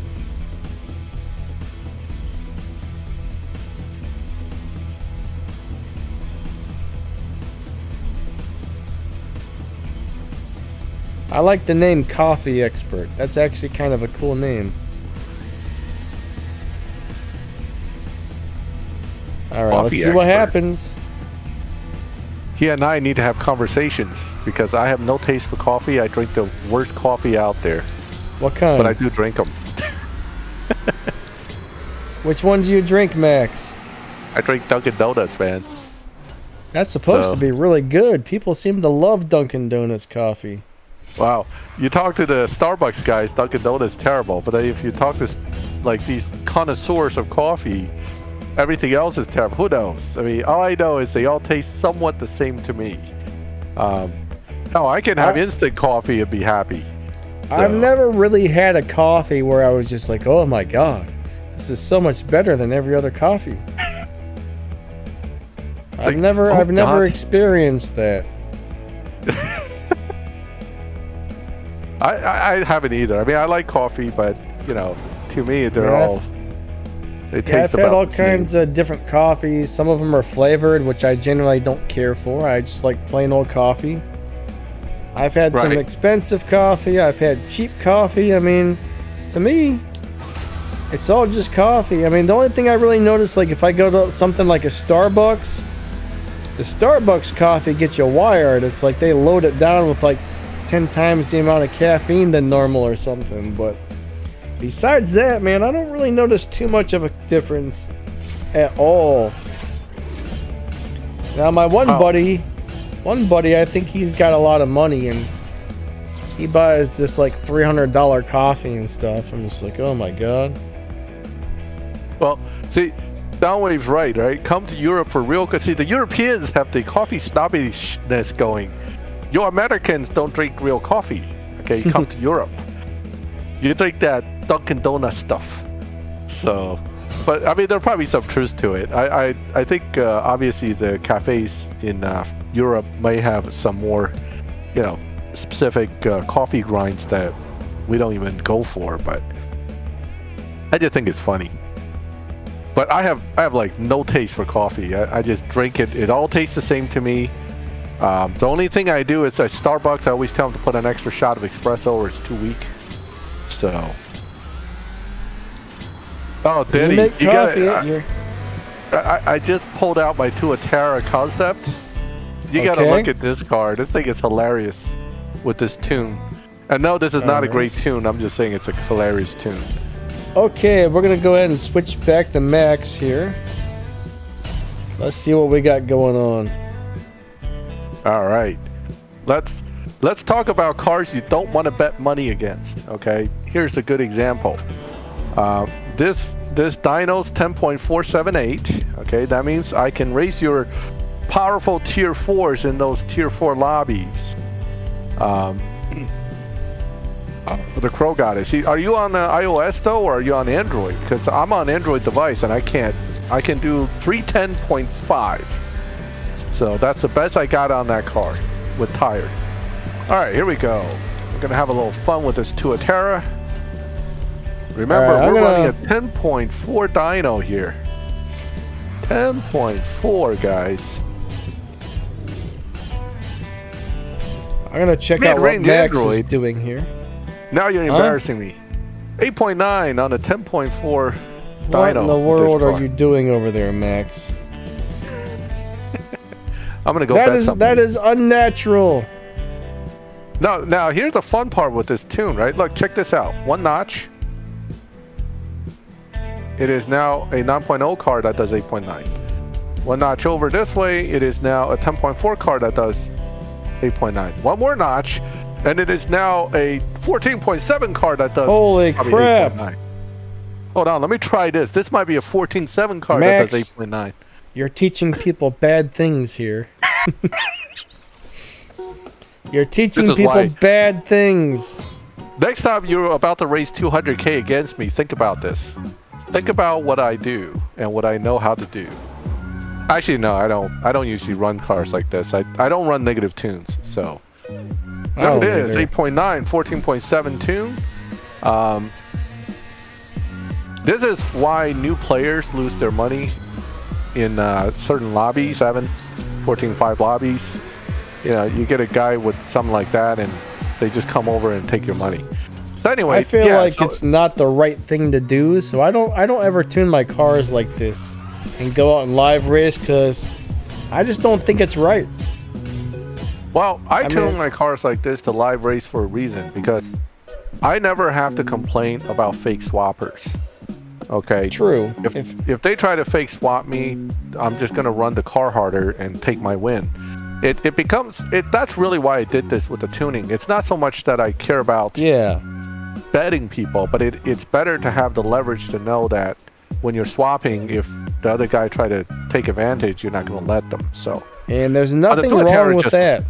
I like the name Coffee Expert. That's actually kind of a cool name. Alright, let's see what happens. He and I need to have conversations because I have no taste for coffee. I drink the worst coffee out there. What kind? But I do drink them. Which one do you drink, Max? I drink Dunkin' Donuts, man. That's supposed to be really good. People seem to love Dunkin' Donuts coffee. Wow. You talk to the Starbucks guys, Dunkin' Donuts is terrible. But if you talk to like these connoisseurs of coffee, everything else is terrible. Who knows? I mean, all I know is they all taste somewhat the same to me. No, I can have instant coffee and be happy. So. I've never really had a coffee where I was just like, oh my god, this is so much better than every other coffee. I've never experienced that. I haven't either. I mean, I like coffee, but you know, to me, they taste I've about had all the same. kinds of different coffees. Some of them are flavored, which I generally don't care for. I just like plain old coffee. I've had some expensive coffee. I've had cheap coffee. I mean, to me, it's all just coffee. I mean, the only thing I really notice, like if I go to something like a Starbucks, the Starbucks coffee gets you wired. It's like they load it down with like 10 times the amount of caffeine than normal or something. But besides that, man, I don't really notice too much of a difference at all. Now, my one buddy, I think he's got a lot of money and he buys this like $300 coffee and stuff. I'm just like, oh my god. Well, see, Downwave's right? Come to Europe for real. Cause see, the Europeans have the coffee snobbishness going. You Americans don't drink real coffee. Okay, come to Europe. You drink that Dunkin' Donuts stuff. So, but I mean, there's probably some truth to it. I think obviously the cafes in Europe may have some more, you know, specific coffee grinds that we don't even go for. But I just think it's funny. But I have like no taste for coffee. I just drink it. It all tastes the same to me. The only thing I do is at Starbucks, I always tell them to put an extra shot of espresso or it's too weak. So. Oh, Denny, you got I just pulled out my Tuatara concept. You gotta look at this car. This thing is hilarious with this tune. And no, this is not a great tune. I'm just saying it's a hilarious tune. Okay, we're gonna go ahead and switch back to Max here. Let's see what we got going on. All right, let's talk about cars you don't want to bet money against. Okay, here's a good example. This dyno's 10.478. Okay, that means I can race your powerful tier 4s in those tier 4 lobbies. The Crow got it. See, are you on iOS though, or are you on Android? Because I'm on Android device and I can do 310.5. So that's the best I got on that car. with tired. All right, here we go. We're gonna have a little fun with this Tuatara. Remember, we're running a 10.4 dyno here. 10.4, guys. I'm gonna check out what Max is doing here. Now you're embarrassing me. 8.9 on a 10.4 dyno. What in the world are you doing over there, Max? I'm gonna go bet something. That is unnatural. No, now here's the fun part with this tune, right? Look, check this out. One notch. It is now a 9.0 car that does 8.9. One notch over this way, it is now a 10.4 car that does 8.9. One more notch, and it is now a 14.7 car that does. Holy crap! 8.9. Hold on, let me try this. This might be a 14.7 car Max, that does 8.9. You're teaching people bad things here. You're teaching people bad things. Next time you're about to raise 200K against me, think about this. Think about what I do and what I know how to do. Actually, no, I don't usually run cars like this. I don't run negative tunes, so. There it is, 8.9, 14.7 tune. This is why new players lose their money in certain lobbies, 14.5 lobbies. You know, you get a guy with something like that and they just come over and take your money. So anyway, I feel like it's not the right thing to do, so I don't ever tune my cars like this and go out and live race because I just don't think it's right. Well, I tune my cars like this to live race for a reason, because I never have to complain about fake swappers. Okay. True. If they try to fake swap me, I'm just gonna run the car harder and take my win. It becomes that's really why I did this with the tuning. It's not so much that I care about betting people, but it's better to have the leverage to know that when you're swapping, if the other guy try to take advantage, you're not going to let them. So, and there's nothing wrong with that.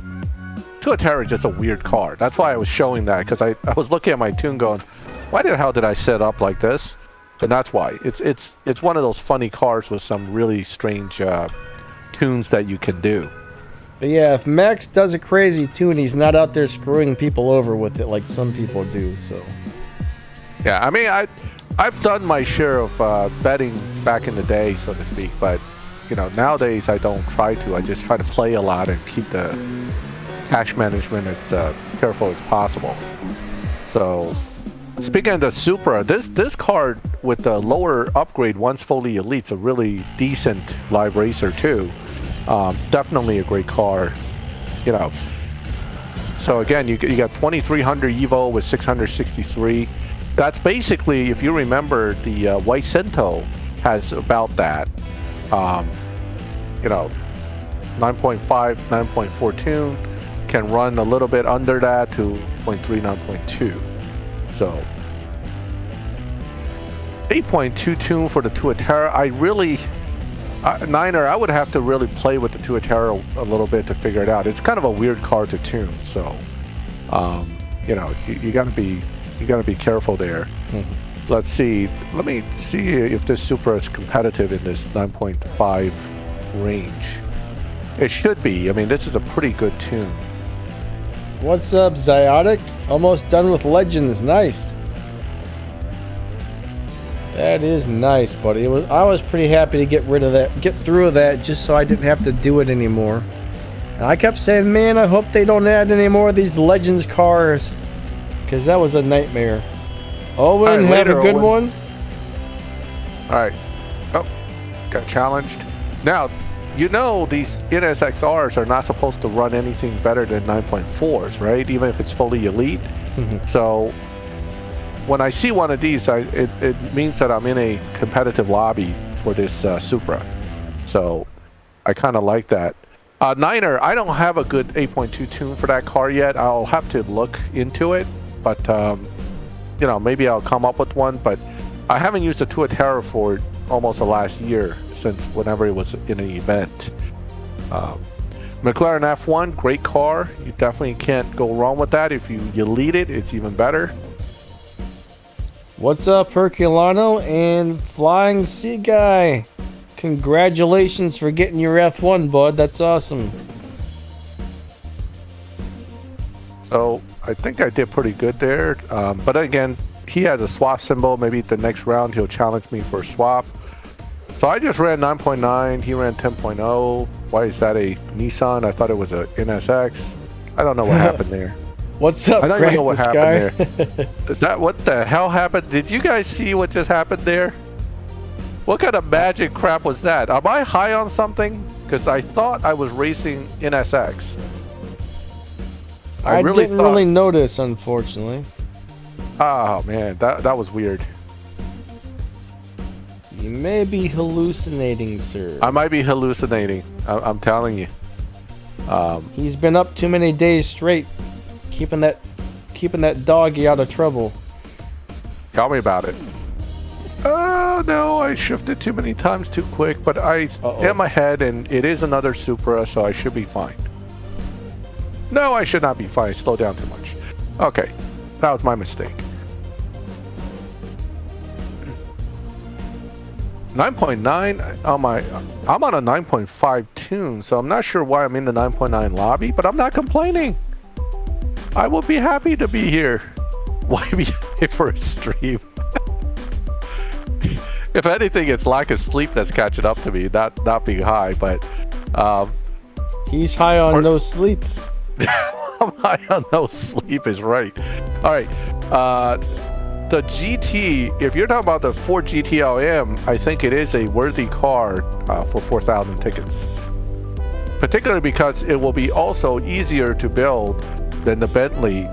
Tuatara is just a weird car. That's why I was showing that, because I was looking at my tune going, why the hell did I set up like this? And that's why. It's one of those funny cars with some really strange tunes that you can do. But yeah, if Max does a crazy tune, he's not out there screwing people over with it like some people do. So. Yeah, I mean, I've done my share of betting back in the day, so to speak, but you know, nowadays I don't try to. I just try to play a lot and keep the cash management as careful as possible. So, speaking of the Supra, this car with the lower upgrade, once fully elite's a really decent live racer too. Definitely a great car, you know. So again, you got 2300 Evo with 663. That's basically, if you remember, the White Cento has about that. You know, 9.5, 9.4 tune, can run a little bit under that to 0.3, 9.2. So 8.2 tune for the Tuatara. I really, Niner, I would have to really play with the Tuatara a little bit to figure it out. It's kind of a weird car to tune, so you know, you gotta be careful there. Mm-hmm. Let's see. Let me see if this Supra is competitive in this 9.5 range. It should be. I mean, this is a pretty good tune. What's up, Ziotic? Almost done with Legends. Nice. That is nice, buddy. I was pretty happy to get through that, just so I didn't have to do it anymore. And I kept saying, man, I hope they don't add any more of these Legends cars, because that was a nightmare. Owen, have a good one. All right. Oh, got challenged. Now, you know these NSXRs are not supposed to run anything better than 9.4s, right? Even if it's fully elite. Mm-hmm. So when I see one of these, it means that I'm in a competitive lobby for this Supra. So I kind of like that. Niner, I don't have a good 8.2 tune for that car yet. I'll have to look into it, but you know, maybe I'll come up with one. But I haven't used the Tuatara for almost the last year, since whenever it was in an event. McLaren F1, great car. You definitely can't go wrong with that. If you lead it, it's even better. What's up, Herculano and Flying Sea Guy? Congratulations for getting your F1, bud. That's awesome. So I think I did pretty good there. But again, he has a swap symbol. Maybe the next round he'll challenge me for a swap. So I just ran 9.9. He ran 10.0. Why is that a Nissan? I thought it was a NSX. I don't know what happened there. What's up, I don't Craig even know what the happened there. What the hell happened? Did you guys see what just happened there? What kind of magic crap was that? Am I high on something? Because I thought I was racing NSX. I didn't really notice, unfortunately. Oh man, that was weird. You may be hallucinating, sir. I might be hallucinating. I'm telling you. He's been up too many days straight, keeping that doggy out of trouble. Tell me about it. Oh no, I shifted too many times too quick, but I am ahead, and it is another Supra, so I should be fine. No, I should not be fine. Slow down too much. Okay, that was my mistake. 9.9 on I'm on a 9.5 tune, so I'm not sure why I'm in the 9.9 lobby, but I'm not complaining. I will be happy to be here. Why be here for a stream? If anything, it's lack of sleep that's catching up to me, not being high, but he's high on no sleep. I'm high on no sleep is right. All right. The GT, if you're talking about the Ford GT-LM, I think it is a worthy car for 4,000 tickets. Particularly because it will be also easier to build than the Bentley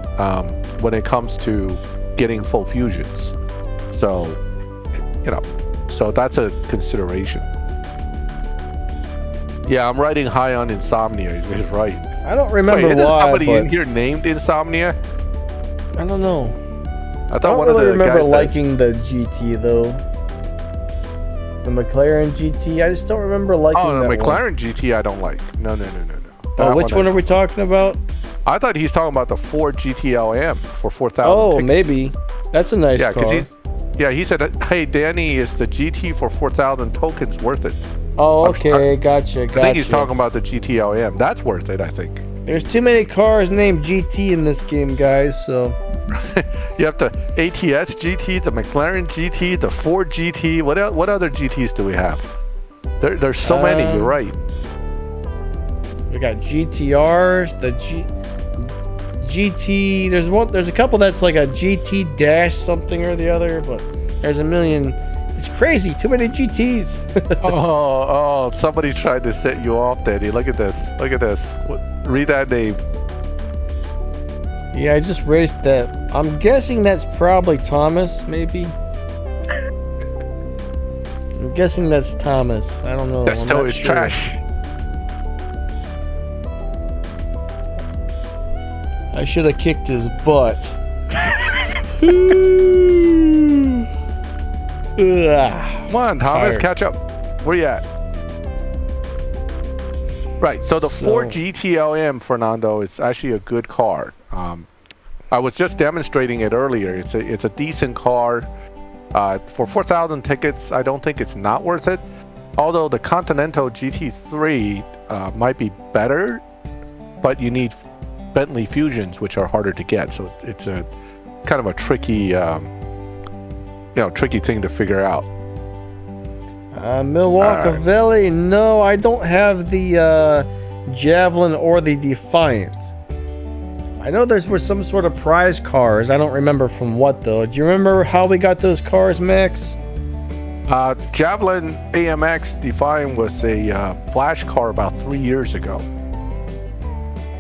when it comes to getting full fusions. So, so that's a consideration. Yeah, I'm riding high on Insomnia. He's right. I don't remember why. Is somebody in here named Insomnia? I don't know. I thought I one don't really of the remember guys liking the GT though. The McLaren GT. I just don't remember liking that the one. McLaren GT I don't like. No. Which one are we talking about? I thought he's talking about the Ford GT-LM for 4,000 Oh, tickets. Maybe. That's a nice car. He said, hey, Danny, is the GT for 4,000 tokens worth it? Oh, okay. Gotcha. I think he's talking about the GT-LM. That's worth it, I think. There's too many cars named GT in this game, guys, so... You have the ATS GT, the McLaren GT, the Ford GT. What other GTs do we have? There's so many, you're right. We got GTRs, the GT. There's a couple that's like a GT dash something or the other, but there's a million. It's crazy. Too many GTs. oh, somebody's trying to set you off, Daddy. Look at this. Read that name. Yeah, I just raced that. I'm guessing that's probably Thomas, maybe. I'm guessing that's Thomas. I don't know. That's totally trash. I should have kicked his butt. Come on, Thomas, catch up. Where you at? Right, so the Ford GT-LM, Fernando, is actually a good car. I was just demonstrating it earlier. It's a decent car. For 4,000 tickets, I don't think it's not worth it. Although the Continental GT3 might be better, but you need Bentley Fusions, which are harder to get. So it's a kind of a tricky, tricky thing to figure out. Milwaukee Valley. No, I don't have the Javelin or the Defiant. I know there were some sort of prize cars. I don't remember from what though. Do you remember how we got those cars, Max? Javelin AMX Defiant was a flash car about 3 years ago.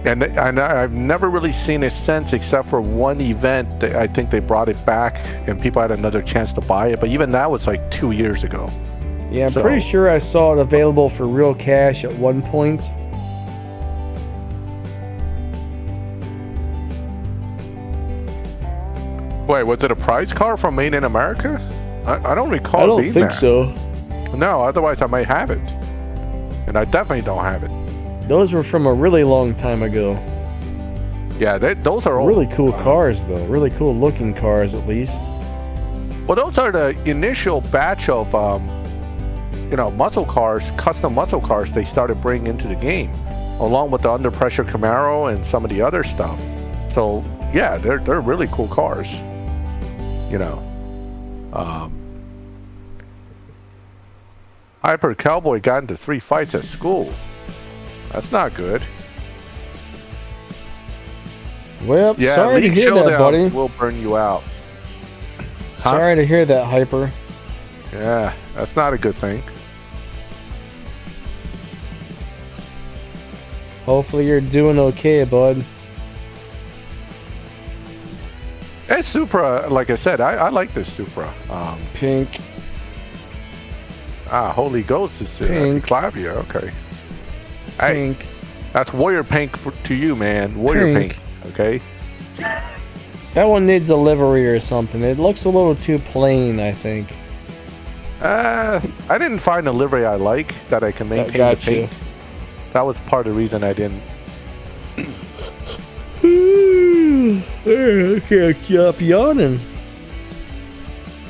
And I've never really seen it since, except for one event. I think they brought it back and people had another chance to buy it. But even that was like 2 years ago. Yeah, I'm pretty sure I saw it available for real cash at one point. Wait, was it a prize car from Made in America? I don't recall being there. I don't think so. No, otherwise I might have it. And I definitely don't have it. Those were from a really long time ago. Yeah, those are really cool cars, though. Really cool looking cars, at least. Well, those are the initial batch of, muscle cars, custom muscle cars they started bringing into the game, along with the under pressure Camaro and some of the other stuff. So yeah, they're really cool cars. You know, Hyper Cowboy got into 3 fights at school. That's not good. Well, Yeah, sorry to League hear that, buddy. Showdown will burn you out. Huh? Sorry to hear that, Hyper. Yeah, that's not a good thing. Hopefully you're doing okay, bud. It's Supra, like I said, I like this Supra. Pink. Holy Ghost is Pink. Clavia, okay. Hey, Pink. that's Warrior Pink to you, man. Warrior Pink, okay? That one needs a livery or something. It looks a little too plain, I think. I didn't find a livery I like that I can maintain the paint. That was part of the reason I didn't. I can't stop yawning.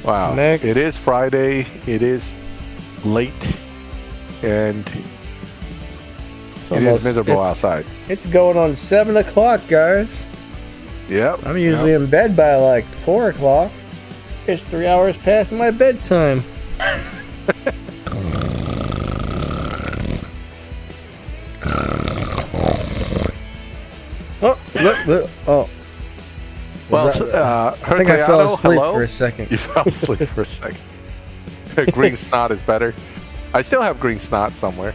Wow. Next. It is Friday. It is late. And it is miserable outside. It's going on 7 o'clock, guys. Yep. I'm usually in bed by like 4 o'clock. It's 3 hours past my bedtime. Oh, look. Oh. Well, I think I fell asleep for a second. You fell asleep for a second. Green Snot is better. I still have Green Snot somewhere.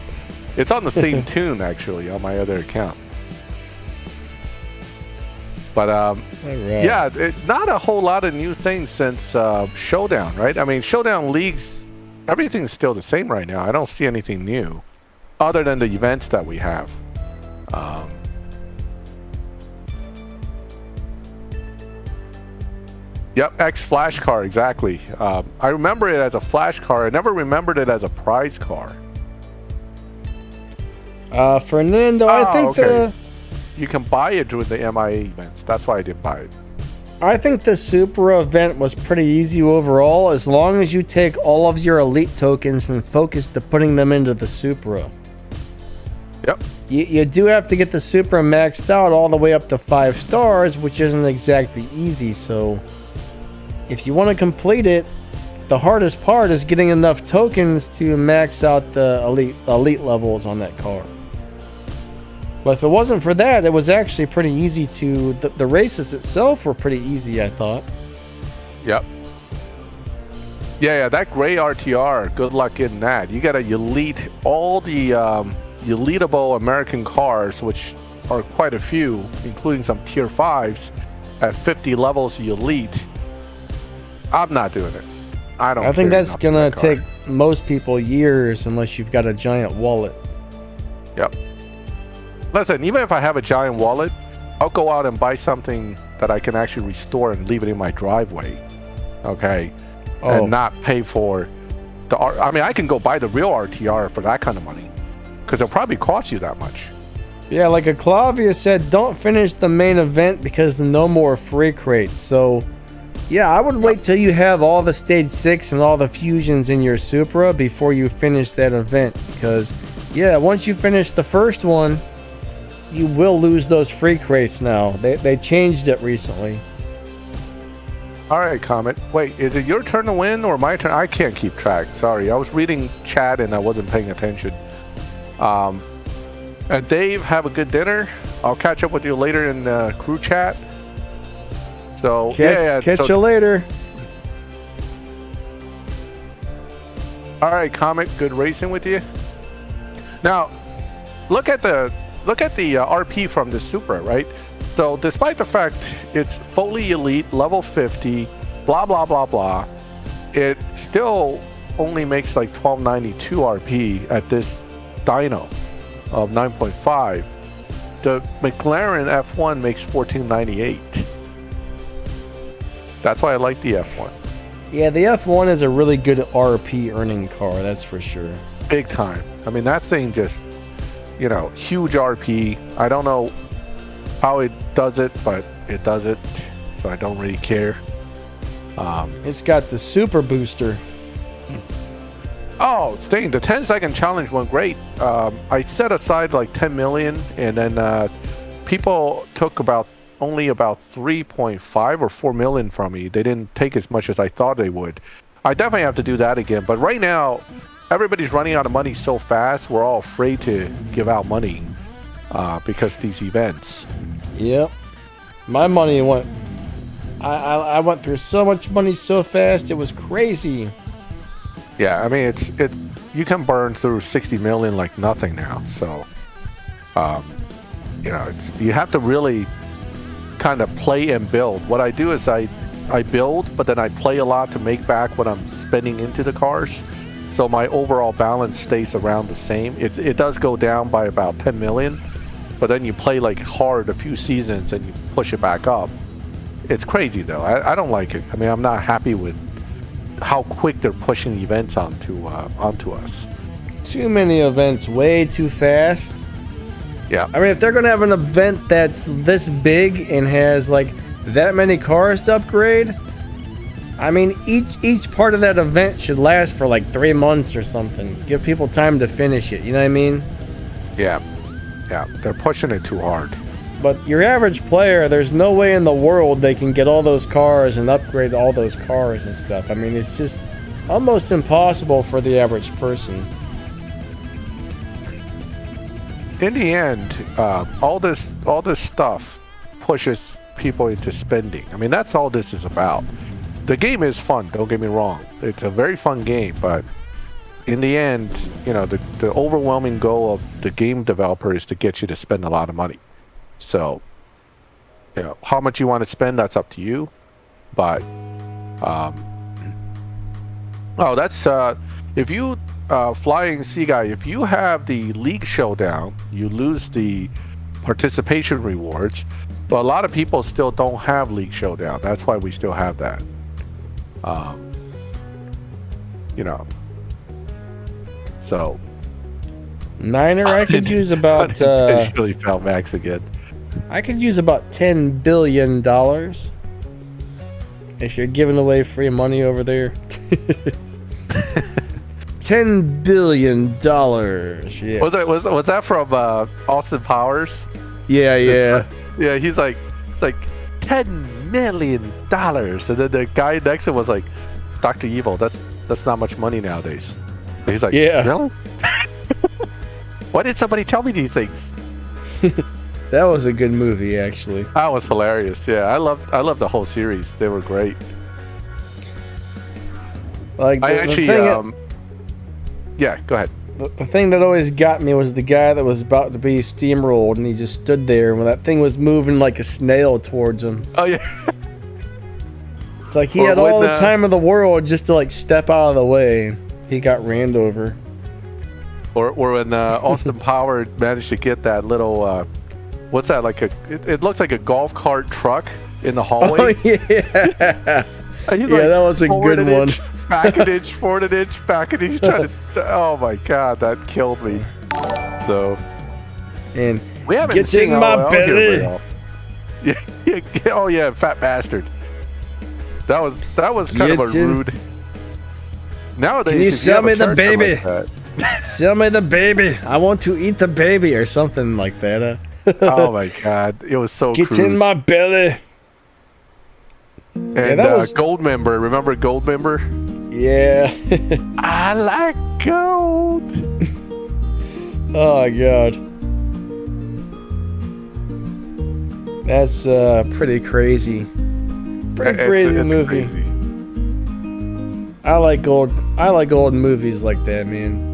It's on the same tune, actually, on my other account. But, yeah, not a whole lot of new things since Showdown, right? I mean, Showdown Leagues, everything's still the same right now. I don't see anything new other than the events that we have. Yep, X Flash car, exactly. I remember it as a Flash car. I never remembered it as a prize car. Fernando, I think okay. You can buy it during the MIA events. That's why I didn't buy it. I think the Supra event was pretty easy overall, as long as you take all of your elite tokens and focus to putting them into the Supra. Yep. You do have to get the Supra maxed out all the way up to 5 stars, which isn't exactly easy, so if you want to complete it, the hardest part is getting enough tokens to max out the elite levels on that car. But if it wasn't for that, it was actually pretty easy to... The races itself were pretty easy, I thought. Yep. Yeah, that gray RTR, good luck getting that. You got to elite all the eliteable American cars, which are quite a few, including some tier 5s, at 50 levels elite. I'm not doing it. I think that's going to take most people years unless you've got a giant wallet. Yep. Listen, even if I have a giant wallet, I'll go out and buy something that I can actually restore and leave it in my driveway. Okay? And not pay for the... I mean, I can go buy the real RTR for that kind of money. Because it'll probably cost you that much. Yeah, like a Clavia said, don't finish the main event because no more free crates. So, yeah, I would wait till you have all the stage 6 and all the fusions in your Supra before you finish that event. Because, yeah, once you finish the first one, you will lose those free crates now. They changed it recently. All right, Comet. Wait, is it your turn to win or my turn? I can't keep track. Sorry, I was reading chat and I wasn't paying attention. And Dave, have a good dinner. I'll catch up with you later in the crew chat. So catch you later. All right, Comet. Good racing with you. Now, look at the RP from the Supra, right? So despite the fact it's fully elite, level 50, blah, blah, blah, blah, it still only makes like 1292 RP at this dyno of 9.5. The McLaren F1 makes 1498. That's why I like the F1. Yeah, the F1 is a really good RP earning car, that's for sure. Big time. I mean, that thing just... huge RP. I don't know how it does it, but it does it, so I don't really care. It's got the super booster. Oh, the 10-second challenge went great. I set aside like 10 million, and then people took about only about 3.5 or 4 million from me. They didn't take as much as I thought they would. I definitely have to do that again. But right now, everybody's running out of money so fast. We're all afraid to give out money because of these events. Yep. My money went. I went through so much money so fast. It was crazy. Yeah, I mean you can burn through 60 million like nothing now. So, you know, you have to really kind of play and build. What I do is I build, but then I play a lot to make back what I'm spending into the cars. So my overall balance stays around the same. It does go down by about 10 million, but then you play like hard a few seasons and you push it back up. It's crazy though. I don't like it. I mean, I'm not happy with how quick they're pushing events onto us. Too many events, way too fast. Yeah. I mean, if they're gonna have an event that's this big and has like that many cars to upgrade, I mean, each part of that event should last for like 3 months or something. Give people time to finish it. You know what I mean? Yeah. Yeah. They're pushing it too hard. But your average player, there's no way in the world they can get all those cars and upgrade all those cars and stuff. I mean, it's just almost impossible for the average person. In the end, all this stuff pushes people into spending. I mean, that's all this is about. The game is fun, don't get me wrong. It's a very fun game, but in the end, you know, the overwhelming goal of the game developer is to get you to spend a lot of money. So, you know, how much you want to spend, that's up to you. But, that's, if you, Flying Sea Guy, if you have the League Showdown, you lose the participation rewards. But a lot of people still don't have League Showdown. That's why we still have that. You know, so. Niner, I could use about, I really felt Max again. I could use about $10 billion if you're giving away free money over there. $10 billion. Yes. Was that from Austin Powers? Yeah. Yeah, he's like, it's like $10 million, and then the guy next to him was like, Dr. Evil. That's not much money nowadays. And he's like, yeah, really? Why did somebody tell me these things? That was a good movie, actually. That was hilarious. Yeah, I love the whole series. They were great. Like yeah, go ahead. The thing that always got me was the guy that was about to be steamrolled, and he just stood there when that thing was moving like a snail towards him. Oh yeah. It's like he had all the time in the world just to like step out of the way. He got ran over. Or when Austin Power managed to get that little what's that, like it looks like a golf cart truck in the hallway. Oh yeah. That was a good one. Back an inch, forward an inch, back an inch, trying to. Oh my god, that killed me. So. And we haven't get seen in my belly. Yeah. Oh yeah, fat bastard. That was kind of a rude. Nowadays, can you sell me the baby? Like sell me the baby. I want to eat the baby or something like that. Oh my god, it was so Get crude. in my belly. And that was Gold Member. Remember Gold Member? Yeah. I like gold. Oh god. That's pretty crazy. Pretty crazy movie. Crazy. I like old movies like that, man.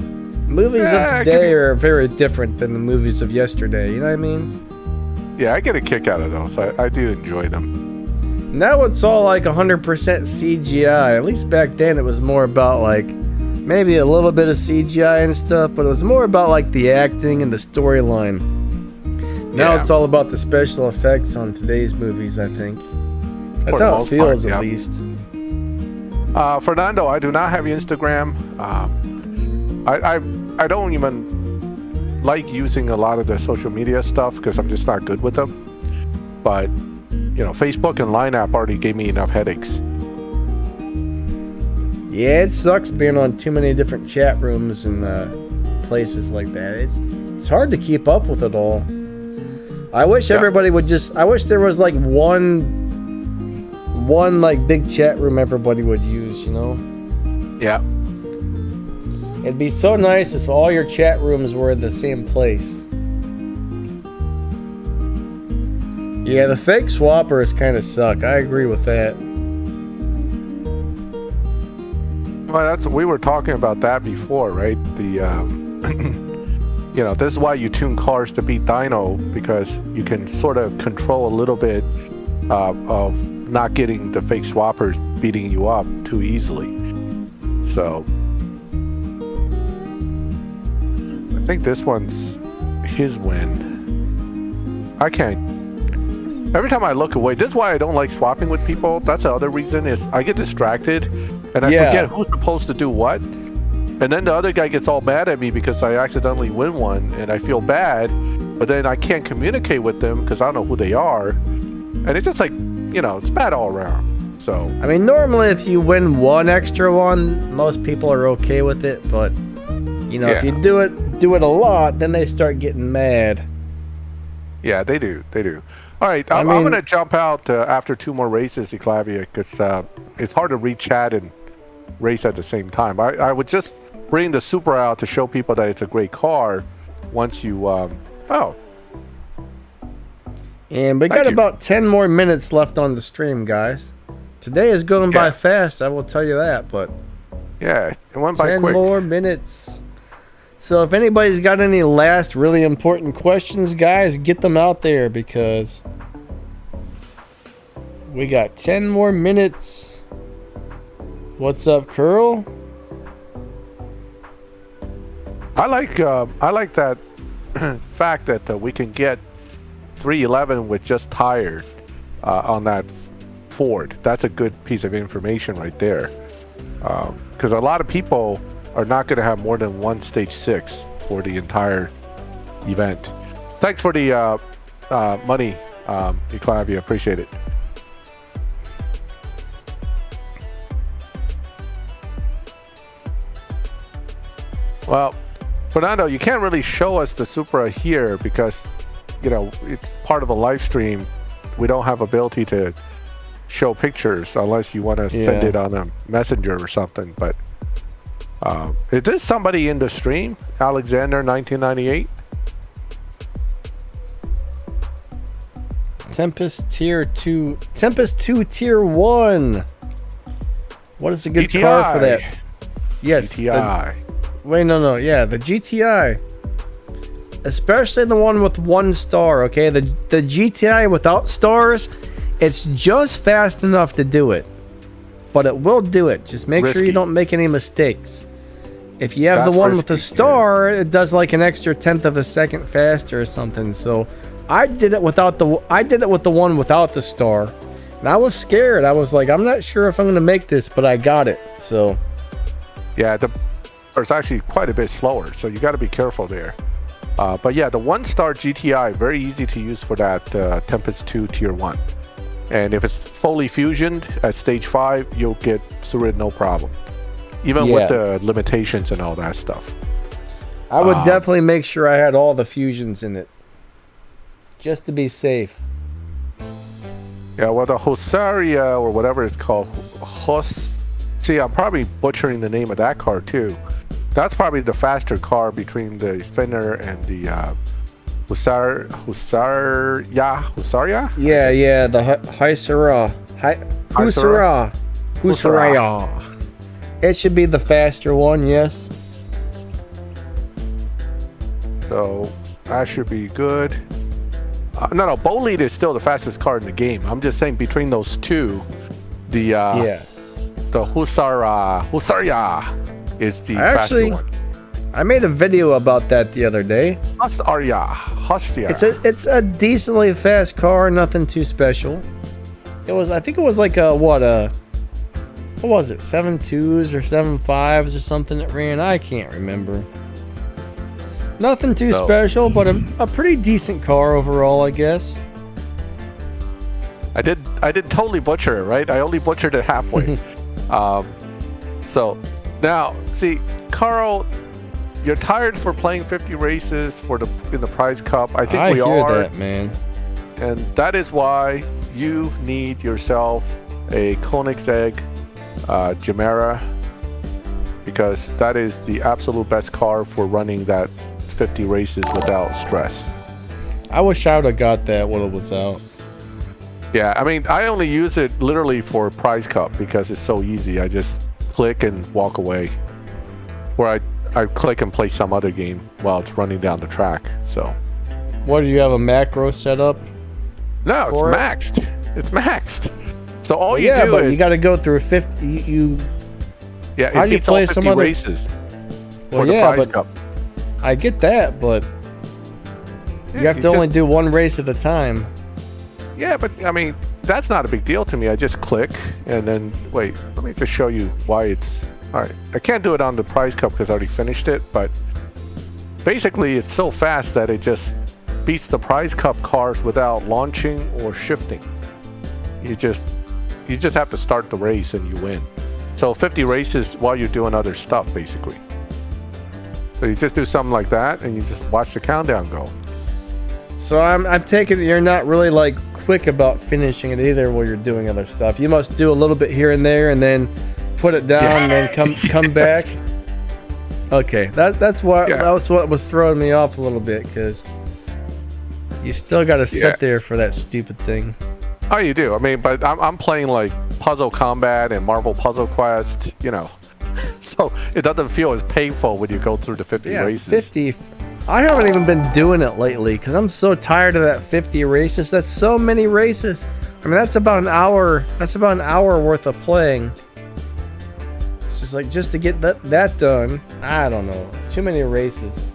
Movies of today are very different than the movies of yesterday, you know what I mean? Yeah, I get a kick out of those. I do enjoy them. Now it's all like 100% CGI. At least back then it was more about like maybe a little bit of CGI and stuff, but it was more about like the acting and the storyline. Now it's all about the special effects on today's movies, I think. That's how it feels, at least. Fernando, I do not have Instagram. I don't even like using a lot of the social media stuff because I'm just not good with them. But you know, Facebook and Line app already gave me enough headaches. Yeah, it sucks being on too many different chat rooms and places like that. It's hard to keep up with it all. I wish everybody would I wish there was like one like big chat room everybody would use, you know? Yeah. It'd be so nice if all your chat rooms were in the same place. Yeah, the fake swappers kind of suck. I agree with that. Well, we were talking about that before, right? You know, this is why you tune cars to beat dyno, because you can sort of control a little bit of not getting the fake swappers beating you up too easily. So I think this one's his win. I can't. Every time I look away, this is why I don't like swapping with people. That's the other reason, is I get distracted and I forget who's supposed to do what. And then the other guy gets all mad at me because I accidentally win one, and I feel bad, but then I can't communicate with them because I don't know who they are. And it's just like, you know, it's bad all around. So I mean, normally if you win one extra one, most people are okay with it, but you know, if you do it a lot, then they start getting mad. Yeah, they do. All right, I'm going to jump out after 2 more races, Eclavia, because it's hard to read chat and race at the same time. I would just bring the Supra out to show people that it's a great car once you... And we got about 10 more minutes left on the stream, guys. Today is going by fast, I will tell you that, but... Yeah, it went by quick. 10 more minutes. So if anybody's got any last really important questions, guys, get them out there, because we got 10 more minutes. What's up, Curl? I like that fact that we can get 311 with just tire on that Ford. That's a good piece of information right there, because a lot of people are not going to have more than one stage 6 for the entire event. Thanks for the money, Eclavia. Appreciate it. Well, Fernando, you can't really show us the Supra here because, you know, it's part of a live stream. We don't have ability to show pictures unless you want to send it on a messenger or something. But is this somebody in the stream? Alexander 1998? Tempest Tier 2. Tempest 2 Tier 1. What is a good GTI. car for that? Yes. GTI. Yeah, the GTI. Especially the one with 1 star, okay? The GTI without stars, it's just fast enough to do it. But it will do it. Just make sure you don't make any mistakes. If you have the one with the star, it does like an extra 1/10 of a second faster or something. So I did it with the one without the star. And I was scared. I was like, I'm not sure if I'm gonna make this, but I got it. So yeah, it's actually quite a bit slower, so you got to be careful there. But yeah, the 1-star GTI, very easy to use for that Tempest 2 Tier 1. And if it's fully fusioned at stage 5, you'll get through it no problem. Even with the limitations and all that stuff. I would definitely make sure I had all the fusions in it, just to be safe. Yeah, well, the Husaria, or whatever it's called, see, I'm probably butchering the name of that car too. That's probably the faster car between the Finner and the Husaria? Yeah, the Husaria. It should be the faster one, yes. So that should be good. No, Bolide is still the fastest car in the game. I'm just saying between those two, the Husaria is the faster one. I made a video about that the other day. Husaria. It's a decently fast car, nothing too special. I think it was like what was it, 7.2s or 7.5s or something that ran? I can't remember. Nothing too special, but a pretty decent car overall, I guess. I did totally butcher it, right? I only butchered it halfway. So now, see, Carl, you're tired for playing 50 races in the prize cup. I think we hear are. that, man. And that is why you need yourself a Koenigsegg Chimera, because that is the absolute best car for running that 50 races without stress. I wish I would have got that when it was out. Yeah, I mean, I only use it literally for prize cup because it's so easy. I just click and walk away. Where I click and play some other game while it's running down the track. So. What, do you have a macro set up? No, it's maxed. It's maxed. So all you do but is you got to go through 50. Yeah, how do you play some other races for the prize cup? I get that, but you have to only do one race at a time. Yeah, but I mean, that's not a big deal to me. I just click and then wait. Let me just show you why it's all right. I can't do it on the prize cup because I already finished it, but basically it's so fast that it just beats the prize cup cars without launching or shifting. You just have to start the race and you win. So 50 races while you're doing other stuff, basically. So you just do something like that and you just watch the countdown go. So I'm taking it you're not really like quick about finishing it either while you're doing other stuff. You must do a little bit here and there and then put it down and then come back. Okay, that's what was throwing me off a little bit, because you still got to sit there for that stupid thing. Oh, you do. I mean, but I'm playing like Puzzle Combat and Marvel Puzzle Quest, you know. So it doesn't feel as painful when you go through the 50 races. 50. I haven't even been doing it lately because I'm so tired of that 50 races. That's so many races. I mean, that's about an hour. That's about an hour worth of playing. It's just like just to get that done. I don't know. Too many races.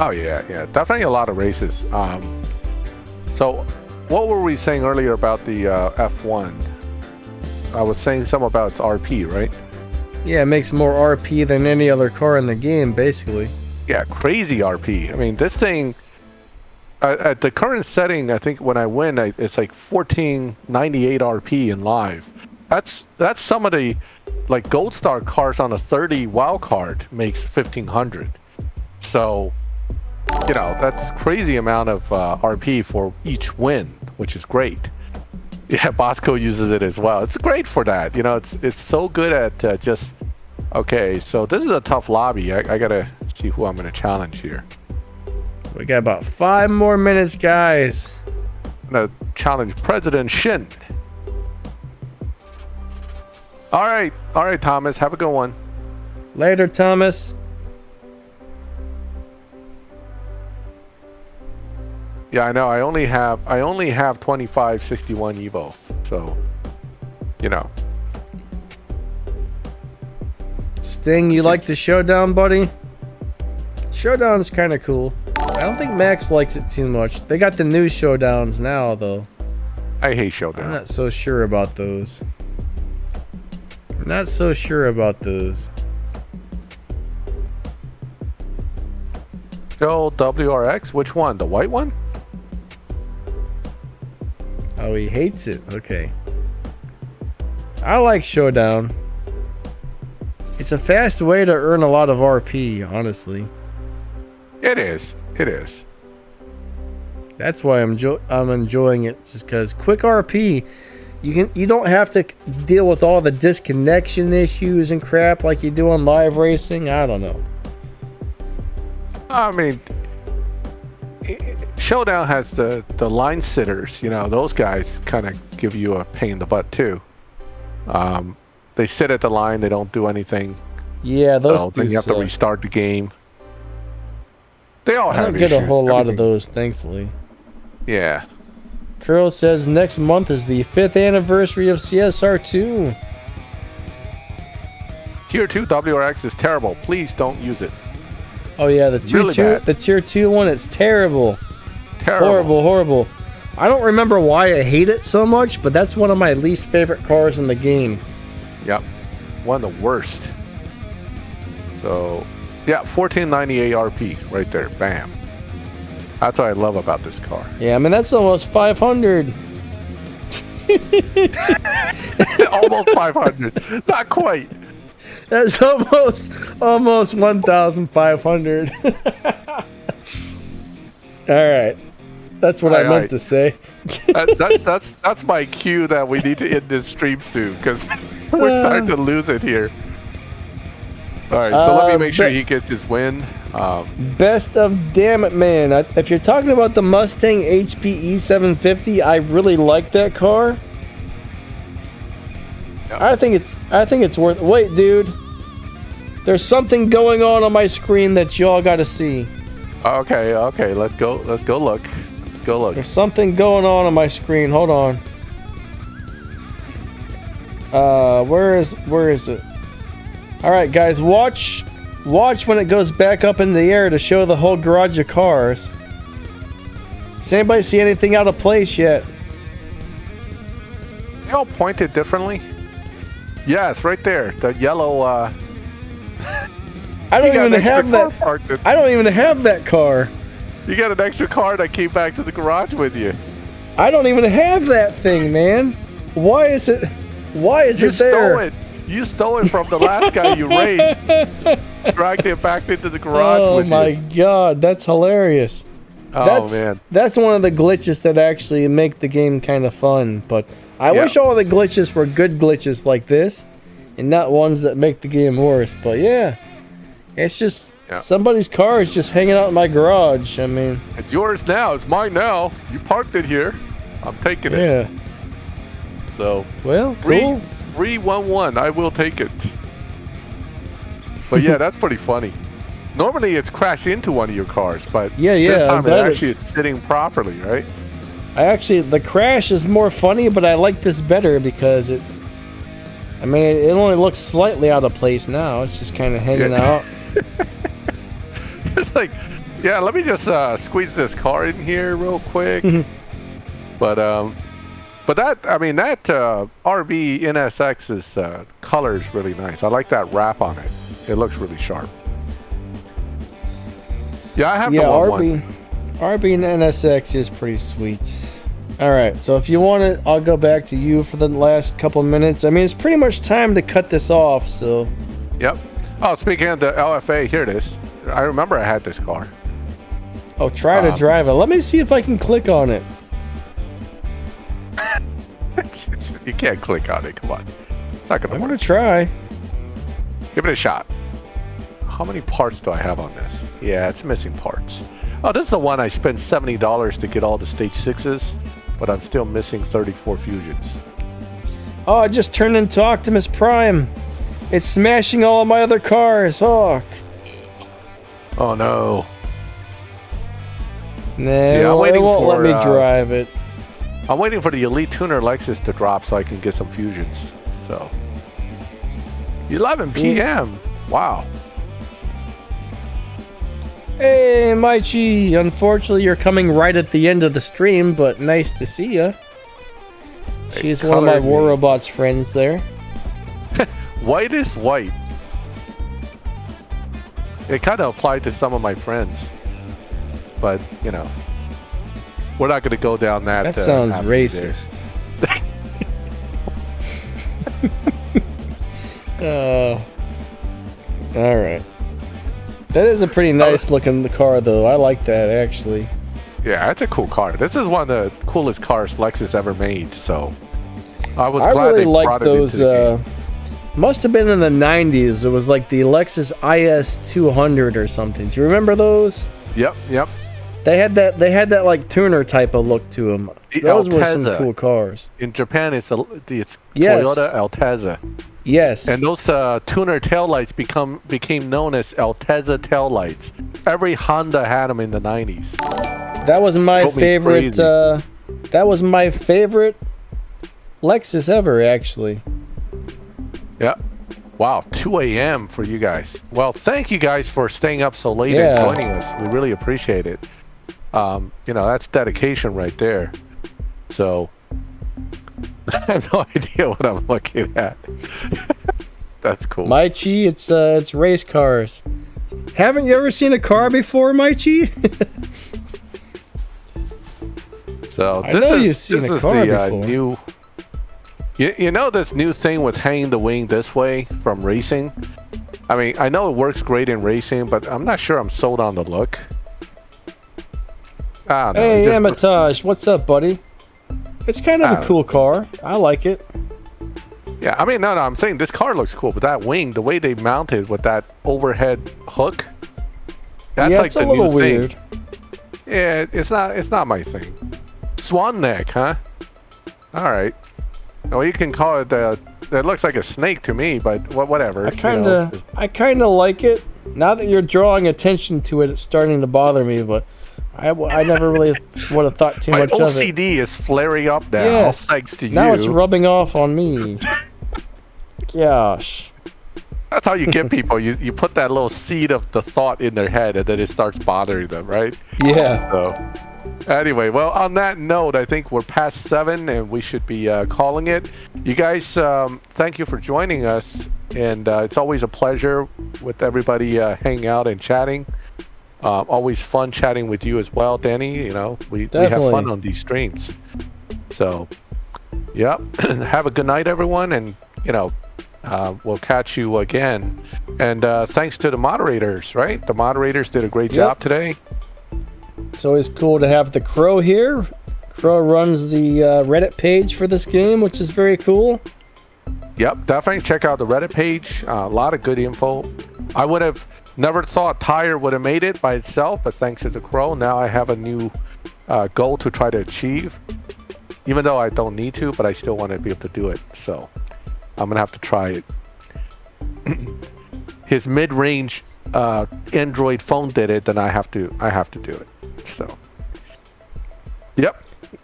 Oh yeah, definitely a lot of races. So what were we saying earlier about the F1? I was saying something about its RP, right? Yeah, it makes more RP than any other car in the game, basically. Yeah, crazy RP. I mean, this thing at the current setting, I think when I win, it's like 1498 RP in live. That's some of the like Gold Star cars on a 30 wild card makes 1500. So, you know, that's crazy amount of RP for each win, which is great. Yeah, Bosco uses it as well. It's great for that. You know, it's so good at just. Okay, so this is a tough lobby. I gotta see who I'm gonna challenge here. We got about 5 more minutes, guys. I'm gonna challenge President Shin. All right, Thomas. Have a good one. Later, Thomas. Yeah, I know. I only have 2561 Evo, so you know. Sting, you like the Showdown, buddy? Showdown's kind of cool. I don't think Max likes it too much. They got the new Showdowns now, though. I hate Showdown. I'm not so sure about those. Still WRX? Which one? The white one? Oh, he hates it. Okay. I like Showdown. It's a fast way to earn a lot of RP, honestly. It is. That's why I'm enjoying it, just because quick RP, you don't have to deal with all the disconnection issues and crap like you do on live racing. I don't know. I mean, Showdown has the line sitters. You know, those guys kind of give you a pain in the butt too. They sit at the line. They don't do anything. Yeah, those. So then you have to restart the game. They all have issues. I don't get a whole lot of those, thankfully. Yeah. Curl says next month is the 5th anniversary of CSR2. Tier 2 WRX is terrible. Please don't use it. Oh yeah, the tier 2 one, it's terrible. Horrible. I don't remember why I hate it so much, but that's one of my least favorite cars in the game. Yep. One of the worst. So, yeah, 1498 RP right there. Bam. That's what I love about this car. Yeah, I mean, that's almost 500. Almost 500. Not quite. That's Almost 1,500. All right. That's what I meant to say. That's my cue that we need to end this stream soon because we're starting to lose it here. All right, so let me make sure he gets his win. Best of damn it, man. If you're talking about the Mustang HP E750, I really like that car. Yep. I think it's worth. Wait, dude. There's something going on my screen that y'all got to see. Okay, let's go look. Let's go look. There's something going on my screen. Hold on. Where is it? All right, guys, watch when it goes back up in the air to show the whole garage of cars. Does anybody see anything out of place yet? They all pointed differently. Yes, right there. The yellow. I don't even have that. I don't even have that car. You got an extra car that came back to the garage with you. I don't even have that thing, man. Why is it there? Stole it. You stole it from the last guy you raced. Dragged it back into the garage with you. Oh my god, that's hilarious. Man. That's one of the glitches that actually make the game kind of fun. But I wish all the glitches were good glitches like this, and not ones that make the game worse. But yeah, it's just somebody's car is just hanging out in my garage. I mean, it's yours now. It's mine now. You parked it here. I'm taking it. Yeah. So well, cool. 311. I will take it. But yeah, that's pretty funny. Normally it's crashed into one of your cars, but this time it's sitting properly, right? The crash is more funny, but I like this better because it only looks slightly out of place now. It's just kind of hanging out. It's like, let me just squeeze this car in here real quick. But that RB NSX's color is really nice. I like that wrap on it. It looks really sharp. Yeah, I have the one. RB and NSX is pretty sweet. All right, so if you want it, I'll go back to you for the last couple minutes. I mean, it's pretty much time to cut this off, so. Yep. Oh, speaking of the LFA, here it is. I remember I had this car. Oh, try to drive it. Let me see if I can click on it. You can't click on it. Come on. It's not going to work. I'm going to try. Give it a shot. How many parts do I have on this? Yeah, it's missing parts. Oh, this is the one I spent $70 to get all the stage 6s, but I'm still missing 34 fusions. Oh, I just turned into Optimus Prime. It's smashing all of my other cars. Oh no. Nah, it won't let me drive it. I'm waiting for the Elite Tuner Lexus to drop so I can get some fusions. So 11 p.m. Wow. Hey, Maichi. Unfortunately, you're coming right at the end of the stream, but nice to see you. She's one of my War Robots friends there. White is white. It kind of applied to some of my friends. But, we're not going to go down that. That sounds racist. All right. That is a pretty nice looking car, though. I like that, actually. Yeah, it's a cool car. This is one of the coolest cars Lexus ever made, so I was glad they brought it into the game. Must have been in the 90s. It was like the Lexus IS200 or something. Do you remember those? Yep. They had that like tuner type of look to them. Those were some cool cars. In Japan, it's Toyota Altezza. Yes. And those tuner taillights became known as Altezza taillights. Every Honda had them in the 90s. That was my favorite. That was my favorite Lexus ever, actually. Yeah. Wow, 2 a.m. for you guys. Well, thank you guys for staying up so late and joining us. We really appreciate it. That's dedication right there. So I have no idea what I'm looking at. That's cool. Maichi, it's race cars. Haven't you ever seen a car before, Maichi? So I know you've seen a car before. New. You know this new thing with hanging the wing this way from racing? I mean, I know it works great in racing, but I'm not sure I'm sold on the look. I don't know. Hey, It just- Amatage, what's up, buddy? It's kind of a cool car. I like it. Yeah, I mean, no, I'm saying this car looks cool, but that wing, the way they mounted with that overhead hook, that's yeah, like it's the a little new weird. thing. Yeah, it's not my thing. Swan neck, huh? All right. Well, you can call it. It looks like a snake to me, but whatever. I kind of like it. Now that you're drawing attention to it, it's starting to bother me. But I never really would have thought too My much of it. OCD is flaring up now. Yes. Thanks to Now you. it's rubbing off on me. Gosh. That's how you get people. You put that little seed of the thought in their head, and then it starts bothering them, right? Yeah. So, anyway, well, on that note, I think we're past 7, and we should be calling it. You guys, thank you for joining us, and it's always a pleasure with everybody hanging out and chatting. Always fun chatting with you as well, Danny. You know, we have fun on these streams. So, yep. Have a good night, everyone, and you know. We'll catch you again. And thanks to the moderators, right? The moderators did a great job today. It's always cool to have the Crow here. Crow runs the Reddit page for this game, which is very cool. Yep, definitely check out the Reddit page. A lot of good info. I would have never thought Tire would have made it by itself, but thanks to the Crow, now I have a new goal to try to achieve. Even though I don't need to, but I still want to be able to do it. So I'm gonna have to try it. His mid-range Android phone did it, then I have to do it. So, yep.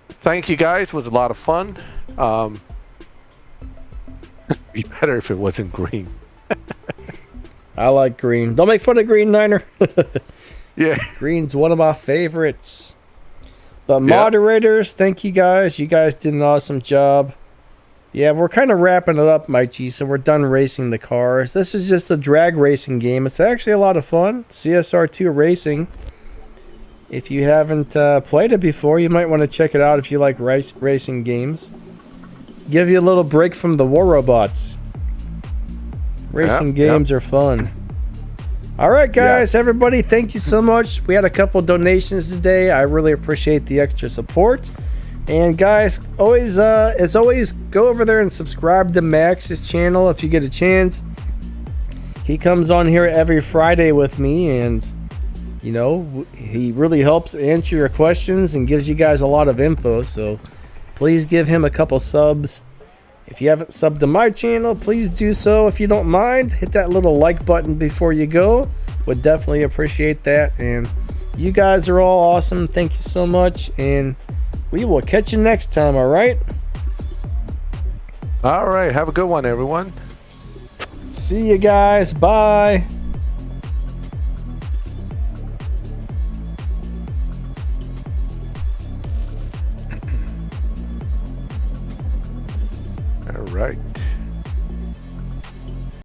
Thank you guys. It was a lot of fun. Be better if it wasn't green. I like green. Don't make fun of Green Niner. Yeah. Green's one of my favorites. But moderators, thank you guys. You guys did an awesome job. Yeah, we're kind of wrapping it up, Mike G, so we're done racing the cars. This is just a drag racing game. It's actually a lot of fun. CSR2 Racing. If you haven't played it before, you might want to check it out if you like racing games. Give you a little break from the war robots. Racing games are fun. All right, guys, everybody, thank you so much. We had a couple donations today. I really appreciate the extra support. And guys, as always, go over there and subscribe to Max's channel if you get a chance. He comes on here every Friday with me, and you know, he really helps answer your questions and gives you guys a lot of info. So please give him a couple subs. If you haven't subbed to my channel, please do so if you don't mind. Hit that little like button before you go. Would definitely appreciate that. And you guys are all awesome. Thank you so much. And we will catch you next time, all right? All right. Have a good one, everyone. See you guys. Bye. All right.